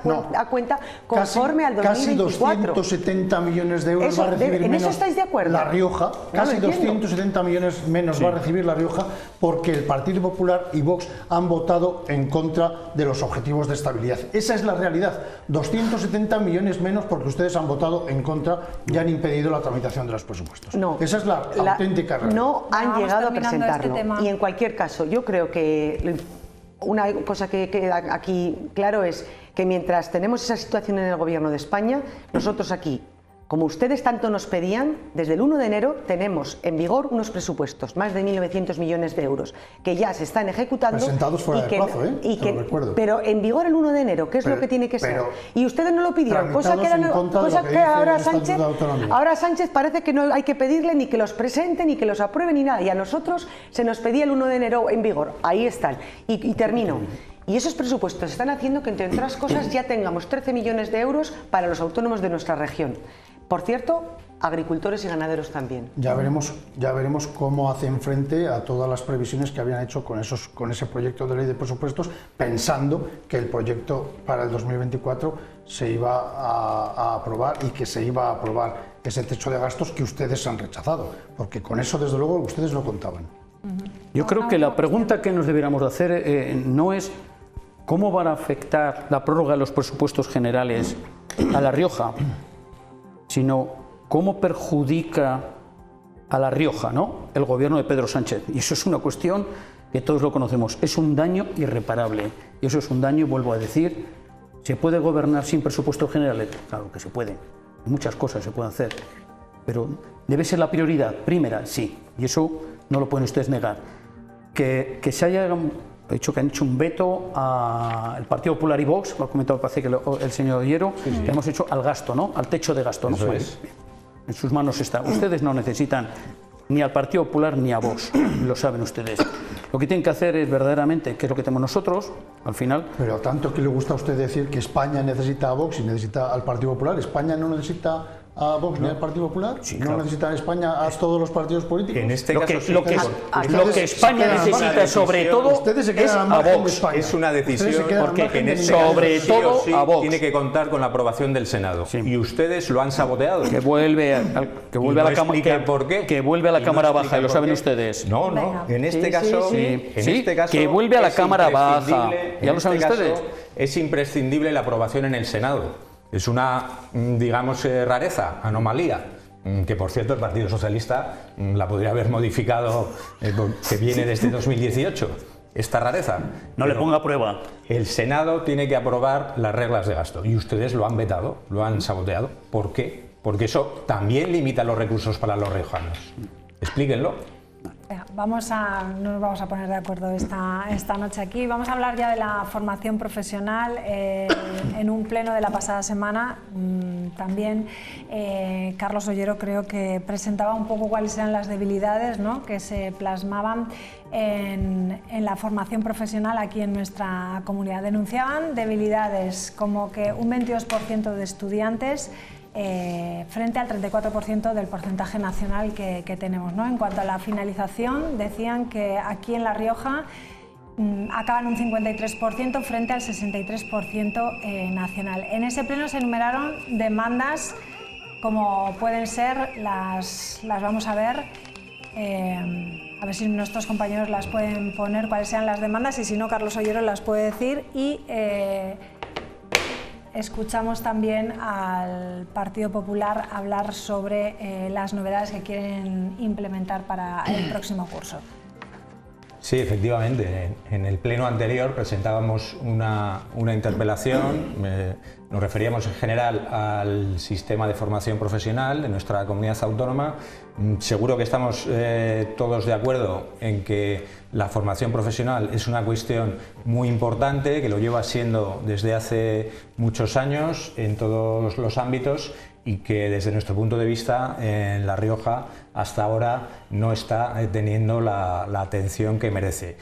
cuenta conforme al 2024. Casi 270 millones de euros va a recibir menos. ¿En eso estáis de acuerdo? La Rioja, casi 270 millones menos va a recibir La Rioja porque el Partido Popular y Vox han votado en contra de los objetivos de estabilidad. Esa es la realidad. 270 millones menos porque ustedes han votado en contra y han impedido la tramitación de los presupuestos. No, esa es la auténtica realidad. No han llegado a presentarlo. Y en cualquier caso, yo creo que una cosa que queda aquí claro es que mientras tenemos esa situación en el Gobierno de España, nosotros aquí, como ustedes tanto nos pedían, desde el 1 de enero tenemos en vigor unos presupuestos, más de 1.900 millones de euros, que ya se están ejecutando. Presentados fuera de plazo, pero en vigor el 1 de enero, que es lo que tiene que ser. Y ustedes no lo pidieron, cosa que ahora Sánchez parece que no hay que pedirle ni que los presenten, ni que los aprueben, ni nada. Y a nosotros se nos pedía el 1 de enero en vigor. Ahí están. Y termino. Y esos presupuestos están haciendo que, entre otras cosas, ya tengamos 13 millones de euros para los autónomos de nuestra región. Por cierto, agricultores y ganaderos también. Ya veremos cómo hacen frente a todas las previsiones que habían hecho con ese proyecto de ley de presupuestos, pensando que el proyecto para el 2024 se iba a aprobar y que se iba a aprobar ese techo de gastos que ustedes han rechazado, porque con eso, desde luego, ustedes lo contaban. Yo creo que la pregunta que nos deberíamos de hacer no es cómo van a afectar la prórroga de los presupuestos generales a La Rioja, sino cómo perjudica a La Rioja, ¿no?, el gobierno de Pedro Sánchez. Y eso es una cuestión que todos lo conocemos. Es un daño irreparable. Y eso es un daño, vuelvo a decir, ¿se puede gobernar sin presupuestos generales? Claro que se puede. Muchas cosas se pueden hacer. Pero ¿debe ser la prioridad primera? Sí. Y eso no lo pueden ustedes negar. Que se haya dicho que han hecho un veto al Partido Popular y Vox, lo ha comentado parece que el señor Ollero, que hemos hecho al gasto, ¿no?, al techo de gasto, ¿no? En sus manos está. Ustedes no necesitan ni al Partido Popular ni a Vox, lo saben ustedes. Lo que tienen que hacer es verdaderamente, que es lo que tenemos nosotros, al final. Pero tanto que le gusta a usted decir que España necesita a Vox y necesita al Partido Popular, ¿España no necesita a Vox ni al Partido Popular? Sí, ¿no necesita España a todos los partidos políticos? En este caso lo que España necesita sobre todo es a Vox. Es una decisión porque sobre todo a Vox tiene que contar con la aprobación del Senado. Sí. Y ustedes lo han saboteado. Que vuelve a la Cámara. ¿Por qué? Que vuelve a la Cámara Baja, y lo saben ustedes. No. En este caso, que vuelve a la Cámara Baja. Ya lo saben ustedes. Es imprescindible la aprobación en el Senado. Es una, digamos, rareza, anomalía, que por cierto el Partido Socialista la podría haber modificado, que viene desde 2018, esta rareza. No le ponga a prueba. El Senado tiene que aprobar las reglas de gasto y ustedes lo han vetado, lo han saboteado. ¿Por qué? Porque eso también limita los recursos para los riojanos. Explíquenlo. No nos vamos a poner de acuerdo esta noche aquí. Vamos a hablar ya de la formación profesional. En un pleno de la pasada semana también Carlos Ollero creo que presentaba un poco cuáles eran las debilidades, ¿no?, que se plasmaban en la formación profesional aquí en nuestra comunidad. Denunciaban debilidades como que un 22% de estudiantes frente al 34% del porcentaje nacional que tenemos, ¿no? En cuanto a la finalización, decían que aquí en La Rioja acaba en un 53% frente al 63% nacional. En ese pleno se enumeraron demandas como pueden ser, las vamos a ver si nuestros compañeros las pueden poner, cuáles sean las demandas, y si no, Carlos Ollero las puede decir. Y escuchamos también al Partido Popular hablar sobre las novedades que quieren implementar para el próximo curso. Sí, efectivamente. En el pleno anterior presentábamos una interpelación, nos referíamos en general al sistema de formación profesional de nuestra comunidad autónoma. Seguro que estamos todos de acuerdo en que la formación profesional es una cuestión muy importante, que lo lleva siendo desde hace muchos años en todos los ámbitos, y que desde nuestro punto de vista en La Rioja hasta ahora no está teniendo la atención que merece.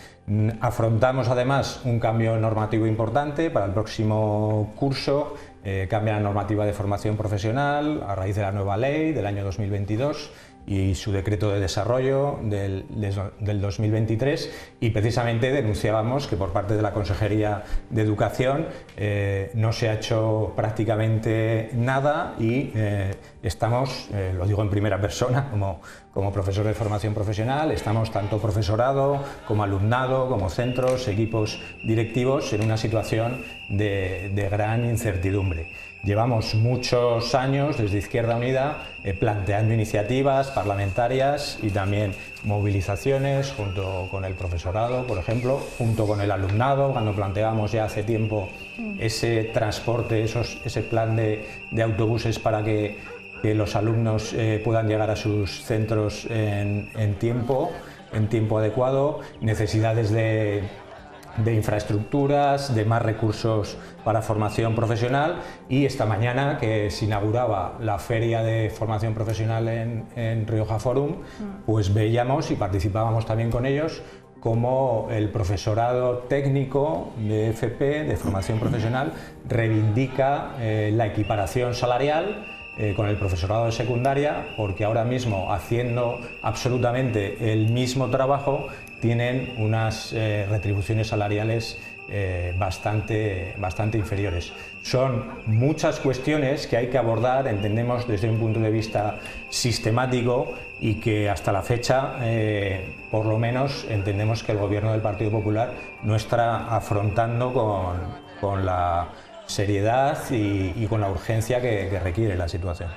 Afrontamos además un cambio normativo importante para el próximo curso. Cambia la normativa de formación profesional a raíz de la nueva ley del año 2022 y su decreto de desarrollo del 2023, y precisamente denunciábamos que por parte de la Consejería de Educación no se ha hecho prácticamente nada, y estamos, lo digo en primera persona como profesor de formación profesional, estamos tanto profesorado como alumnado, como centros, equipos directivos en una situación de gran incertidumbre. Llevamos muchos años desde Izquierda Unida planteando iniciativas parlamentarias y también movilizaciones junto con el profesorado, por ejemplo, junto con el alumnado, cuando planteamos ya hace tiempo ese transporte, ese plan de autobuses para que los alumnos puedan llegar a sus centros en tiempo adecuado, necesidades de infraestructuras, de más recursos para formación profesional. Y esta mañana que se inauguraba la Feria de Formación Profesional en Rioja Forum, pues veíamos y participábamos también con ellos cómo el profesorado técnico de FP, de formación profesional, reivindica la equiparación salarial con el profesorado de secundaria, porque ahora mismo, haciendo absolutamente el mismo trabajo, tienen unas retribuciones salariales bastante inferiores. Son muchas cuestiones que hay que abordar, entendemos, desde un punto de vista sistemático, y que hasta la fecha, por lo menos, entendemos que el Gobierno del Partido Popular no está afrontando con la seriedad y con la urgencia que requiere la situación.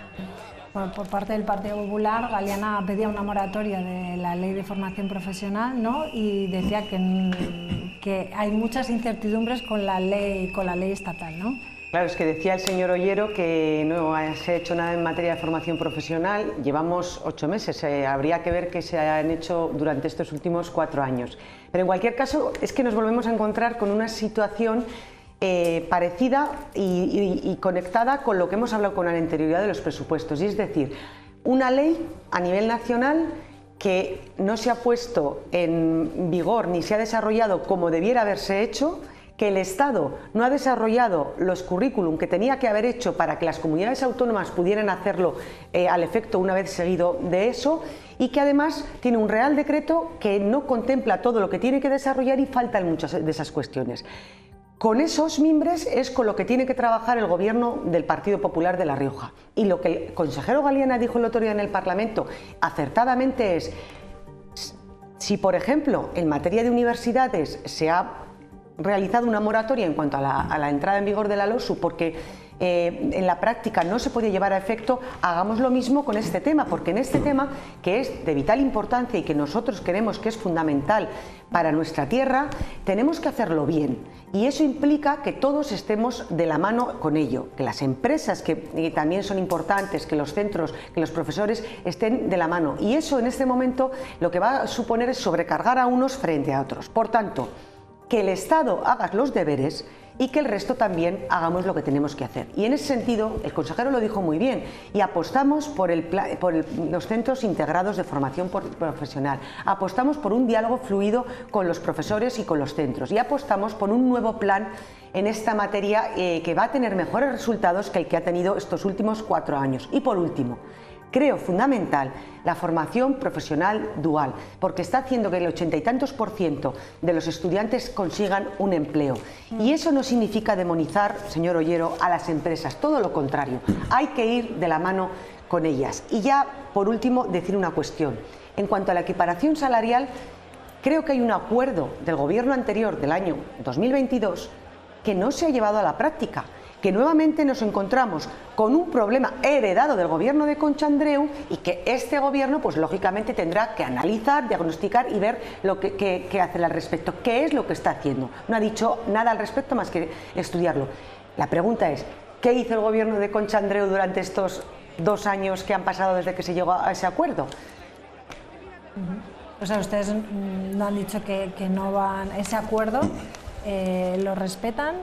Bueno, por parte del Partido Popular, Galeana pedía una moratoria de la ley de formación profesional, ¿no? Y decía que hay muchas incertidumbres con la ley estatal, ¿no? Claro, es que decía el señor Ollero que no se ha hecho nada en materia de formación profesional. Llevamos 8 meses, habría que ver qué se han hecho durante estos últimos 4 años. Pero en cualquier caso, es que nos volvemos a encontrar con una situación parecida y conectada con lo que hemos hablado con la anterioridad de los presupuestos, y es decir, una ley a nivel nacional que no se ha puesto en vigor ni se ha desarrollado como debiera haberse hecho, que el Estado no ha desarrollado los currículum que tenía que haber hecho para que las comunidades autónomas pudieran hacerlo al efecto una vez seguido de eso, y que además tiene un Real Decreto que no contempla todo lo que tiene que desarrollar y faltan muchas de esas cuestiones. Con esos mimbres es con lo que tiene que trabajar el Gobierno del Partido Popular de La Rioja. Y lo que el consejero Galeana dijo el otro día en el Parlamento acertadamente es: si por ejemplo en materia de universidades se ha realizado una moratoria en cuanto a la entrada en vigor de la LOSU porque en la práctica no se puede llevar a efecto, hagamos lo mismo con este tema, porque en este tema, que es de vital importancia y que nosotros creemos que es fundamental para nuestra tierra, tenemos que hacerlo bien, y eso implica que todos estemos de la mano con ello, que las empresas, que también son importantes, que los centros, que los profesores estén de la mano, y eso en este momento lo que va a suponer es sobrecargar a unos frente a otros. Por tanto, que el Estado haga los deberes y que el resto también hagamos lo que tenemos que hacer. Y en ese sentido, el consejero lo dijo muy bien, y apostamos por los centros integrados de formación profesional, apostamos por un diálogo fluido con los profesores y con los centros, y apostamos por un nuevo plan en esta materia que va a tener mejores resultados que el que ha tenido estos últimos 4 años. Y por último, creo fundamental la formación profesional dual, porque está haciendo que el 80 y tantos % de los estudiantes consigan un empleo. Y eso no significa demonizar, señor Ollero, a las empresas, todo lo contrario, hay que ir de la mano con ellas. Y ya, por último, decir una cuestión. En cuanto a la equiparación salarial, creo que hay un acuerdo del gobierno anterior del año 2022 que no se ha llevado a la práctica, que nuevamente nos encontramos con un problema heredado del gobierno de Concha Andreu y que este gobierno, pues lógicamente tendrá que analizar, diagnosticar y ver lo que hacer al respecto, qué es lo que está haciendo. No ha dicho nada al respecto más que estudiarlo. La pregunta es, ¿qué hizo el gobierno de Concha Andreu durante estos 2 años que han pasado desde que se llegó a ese acuerdo? O sea, ustedes no han dicho que no van ese acuerdo, ¿lo respetan?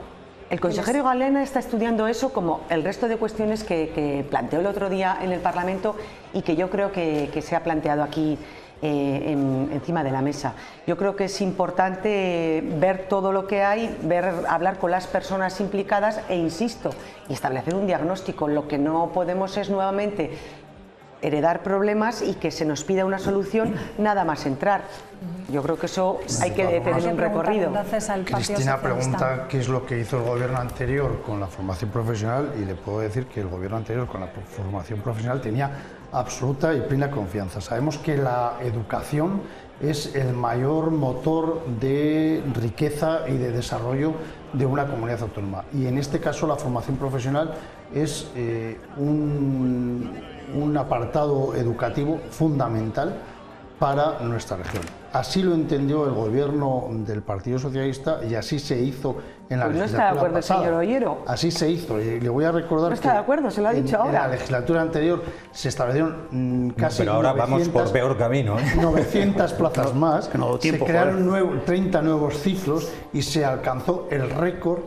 El consejero Galena está estudiando eso como el resto de cuestiones que planteó el otro día en el Parlamento y que yo creo que se ha planteado aquí encima de la mesa. Yo creo que es importante ver todo lo que hay, hablar con las personas implicadas e, insisto, y establecer un diagnóstico. Lo que no podemos es nuevamente heredar problemas y que se nos pida una solución nada más entrar. Yo creo que eso hay que tener un recorrido. Cristina pregunta qué es lo que hizo el gobierno anterior con la formación profesional y le puedo decir que el gobierno anterior con la formación profesional tenía absoluta y plena confianza. Sabemos que la educación es el mayor motor de riqueza y de desarrollo de una comunidad autónoma y en este caso la formación profesional es un apartado educativo fundamental para nuestra región. Así lo entendió el gobierno del Partido Socialista y así se hizo en la legislatura pasada. ¿No está de acuerdo, señor Ollero? Así se hizo. Y le voy a recordar no está de acuerdo, se lo ha dicho ahora. En la legislatura anterior se establecieron casi pero ahora 900, vamos por peor camino, 900 plazas más, se crearon 30 nuevos ciclos y se alcanzó el récord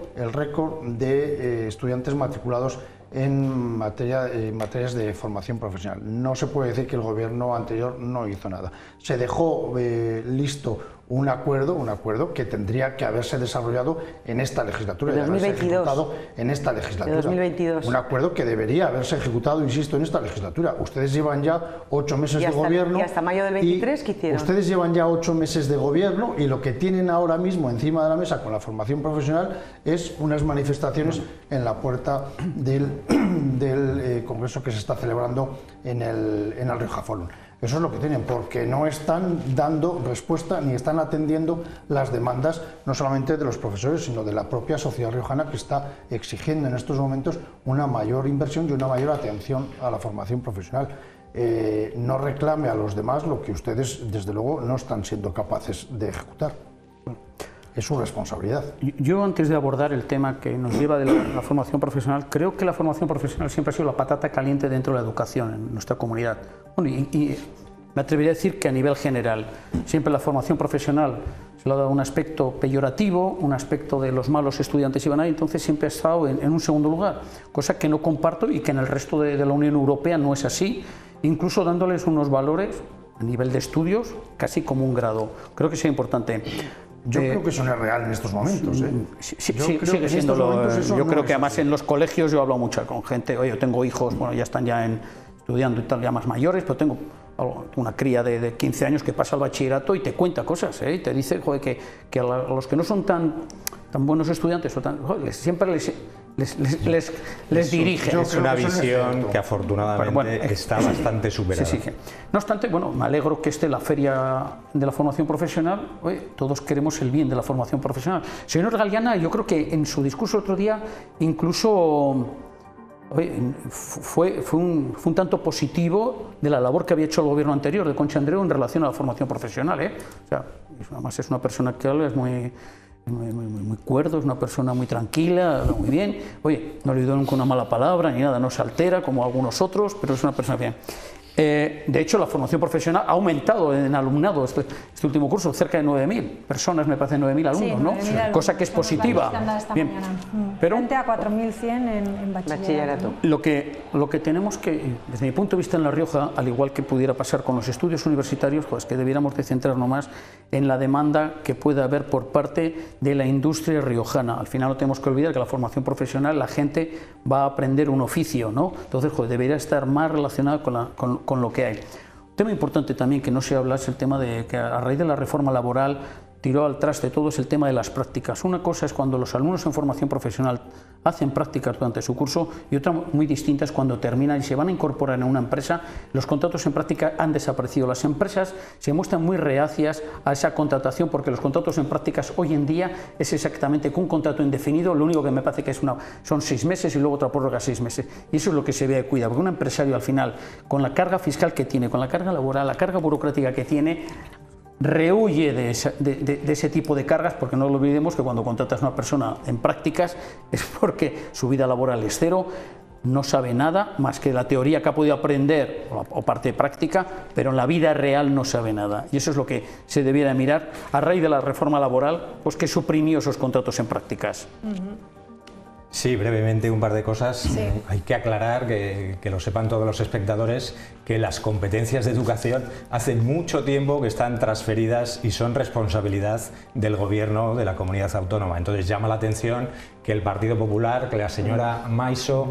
de estudiantes matriculados en materias de formación profesional. No se puede decir que el gobierno anterior no hizo nada. Se dejó listo un acuerdo que tendría que haberse desarrollado en esta legislatura, de 2022. En esta legislatura. De 2022. Un acuerdo que debería haberse ejecutado, insisto, en esta legislatura. Ustedes llevan ya 8 meses de gobierno. Y hasta mayo del 23, ¿qué hicieron? Ustedes llevan ya 8 meses de gobierno y lo que tienen ahora mismo encima de la mesa con la formación profesional es unas manifestaciones en la puerta del congreso que se está celebrando en el Rioja Forum. Eso es lo que tienen, porque no están dando respuesta ni están atendiendo las demandas no solamente de los profesores, sino de la propia sociedad riojana, que está exigiendo en estos momentos una mayor inversión y una mayor atención a la formación profesional. No reclame a los demás lo que ustedes, desde luego, no están siendo capaces de ejecutar. Es su responsabilidad. Yo, antes de abordar el tema que nos lleva de la formación profesional, creo que la formación profesional siempre ha sido la patata caliente dentro de la educación en nuestra comunidad. Bueno, y me atrevería a decir que a nivel general, siempre la formación profesional se le ha dado un aspecto peyorativo, un aspecto de los malos estudiantes iban ahí, entonces siempre ha estado en un segundo lugar, cosa que no comparto y que en el resto de la Unión Europea no es así, incluso dándoles unos valores a nivel de estudios casi como un grado. Creo que sea importante. Yo creo que eso no es real en estos momentos. Sigue siéndolo. Yo creo que además en los colegios yo hablo mucho con gente. Oye, yo tengo hijos, bueno, ya están estudiando y tal, ya más mayores, pero tengo una cría de 15 años que pasa el bachillerato y te cuenta cosas, y te dice, joder, que a los que no son tan buenos estudiantes o siempre les dirige. Es una visión que afortunadamente está bastante superada. Sí. No obstante, bueno, me alegro que esté la feria de la formación profesional. Oye, todos queremos el bien de la formación profesional. Señor Galeana, yo creo que en su discurso el otro día incluso fue un tanto positivo de la labor que había hecho el gobierno anterior de Concha Andreu en relación a la formación profesional. O sea, además es una persona que habla, es muy cuerdo, es una persona muy tranquila, muy bien. Oye, no le he oído nunca una mala palabra ni nada, no se altera como algunos otros, pero es una persona bien. De hecho, la formación profesional ha aumentado en alumnado este último curso, cerca de 9.000 personas, me parece 9.000 alumnos, sí, ¿no? 9.000 Cosa que es positiva. Bien. Pero frente a 4.100 en bachillerato. Lo que tenemos que, desde mi punto de vista en La Rioja, al igual que pudiera pasar con los estudios universitarios, pues que debiéramos de centrarnos más en la demanda que pueda haber por parte de la industria riojana. Al final no tenemos que olvidar que la formación profesional, la gente va a aprender un oficio, ¿no? Entonces, debería estar más relacionada con lo que hay. Un tema importante también que no se habla es el tema de que a raíz de la reforma laboral tiró al traste todo es el tema de las prácticas. Una cosa es cuando los alumnos en formación profesional hacen prácticas durante su curso y otra muy distinta es cuando terminan y se van a incorporar en una empresa. Los contratos en práctica han desaparecido. Las empresas se muestran muy reacias a esa contratación porque los contratos en prácticas hoy en día es exactamente con un contrato indefinido. Lo único que me parece que son 6 meses y luego otra prórroga 6 meses. Y eso es lo que se ve de cuidado, porque un empresario al final, con la carga fiscal que tiene, con la carga laboral, la carga burocrática que tiene, rehuye de ese tipo de cargas, porque no lo olvidemos que cuando contratas a una persona en prácticas es porque su vida laboral es cero, no sabe nada más que la teoría que ha podido aprender o parte práctica, pero en la vida real no sabe nada. Y eso es lo que se debiera mirar a raíz de la reforma laboral, pues que suprimió esos contratos en prácticas. Sí, brevemente un par de cosas. Sí. Hay que aclarar, que lo sepan todos los espectadores, que las competencias de educación hace mucho tiempo que están transferidas y son responsabilidad del gobierno de la comunidad autónoma. Entonces llama la atención que el Partido Popular, que la señora Maiso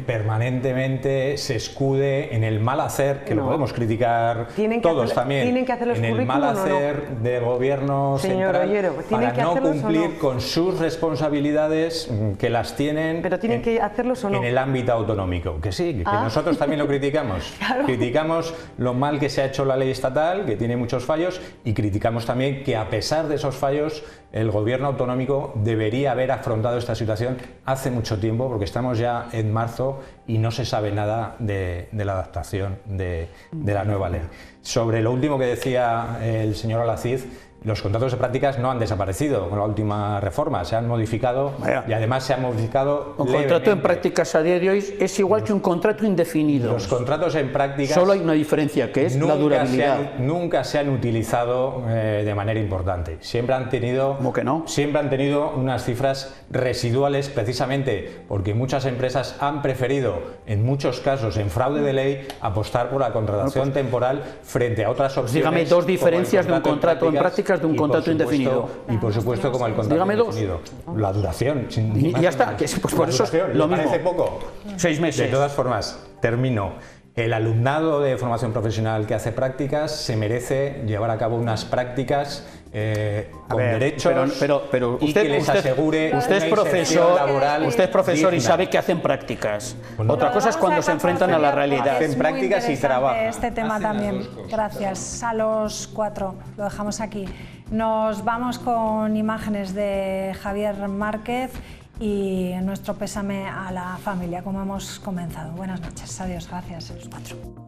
permanentemente se escude en el mal hacer, que lo podemos criticar todos también, en el mal hacer del gobierno central para no cumplir con sus responsabilidades que las tienen, que hacerlos o no, en el ámbito autonómico. Que sí, que nosotros también lo criticamos. Claro. Criticamos lo mal que se ha hecho la ley estatal, que tiene muchos fallos, y criticamos también que a pesar de esos fallos el gobierno autonómico debería haber afrontado esta situación hace mucho tiempo, porque estamos ya en marzo y no se sabe nada de la adaptación de la nueva ley. Sobre lo último que decía el señor Alacid, los contratos de prácticas no han desaparecido con la última reforma, se han modificado y además se han modificado Un contrato en prácticas a día de hoy es igual que un contrato indefinido. Los contratos en prácticas solo hay una diferencia, que es la durabilidad. Nunca se han utilizado de manera importante. Siempre han tenido, siempre han tenido unas cifras residuales, precisamente porque muchas empresas han preferido, en muchos casos en fraude de ley, apostar por la contratación temporal frente a otras opciones. Dígame dos diferencias de un contrato en prácticas de un contrato indefinido. Y por supuesto, como el contrato indefinido. La duración. Y ya está, que pues por eso es lo mismo. Parece poco. 6 meses. De todas formas, termino. El alumnado de formación profesional que hace prácticas se merece llevar a cabo unas prácticas con derechos, pero y usted, que les asegure usted es profesor y sabe que hacen prácticas. Otra cosa es cuando se enfrentan a la realidad. Hacen prácticas y trabajan. Este tema también. Gracias. A los 4 lo dejamos aquí. Nos vamos con imágenes de Javier Márquez y nuestro pésame a la familia, como hemos comenzado. Buenas noches. Adiós. Gracias a los 4.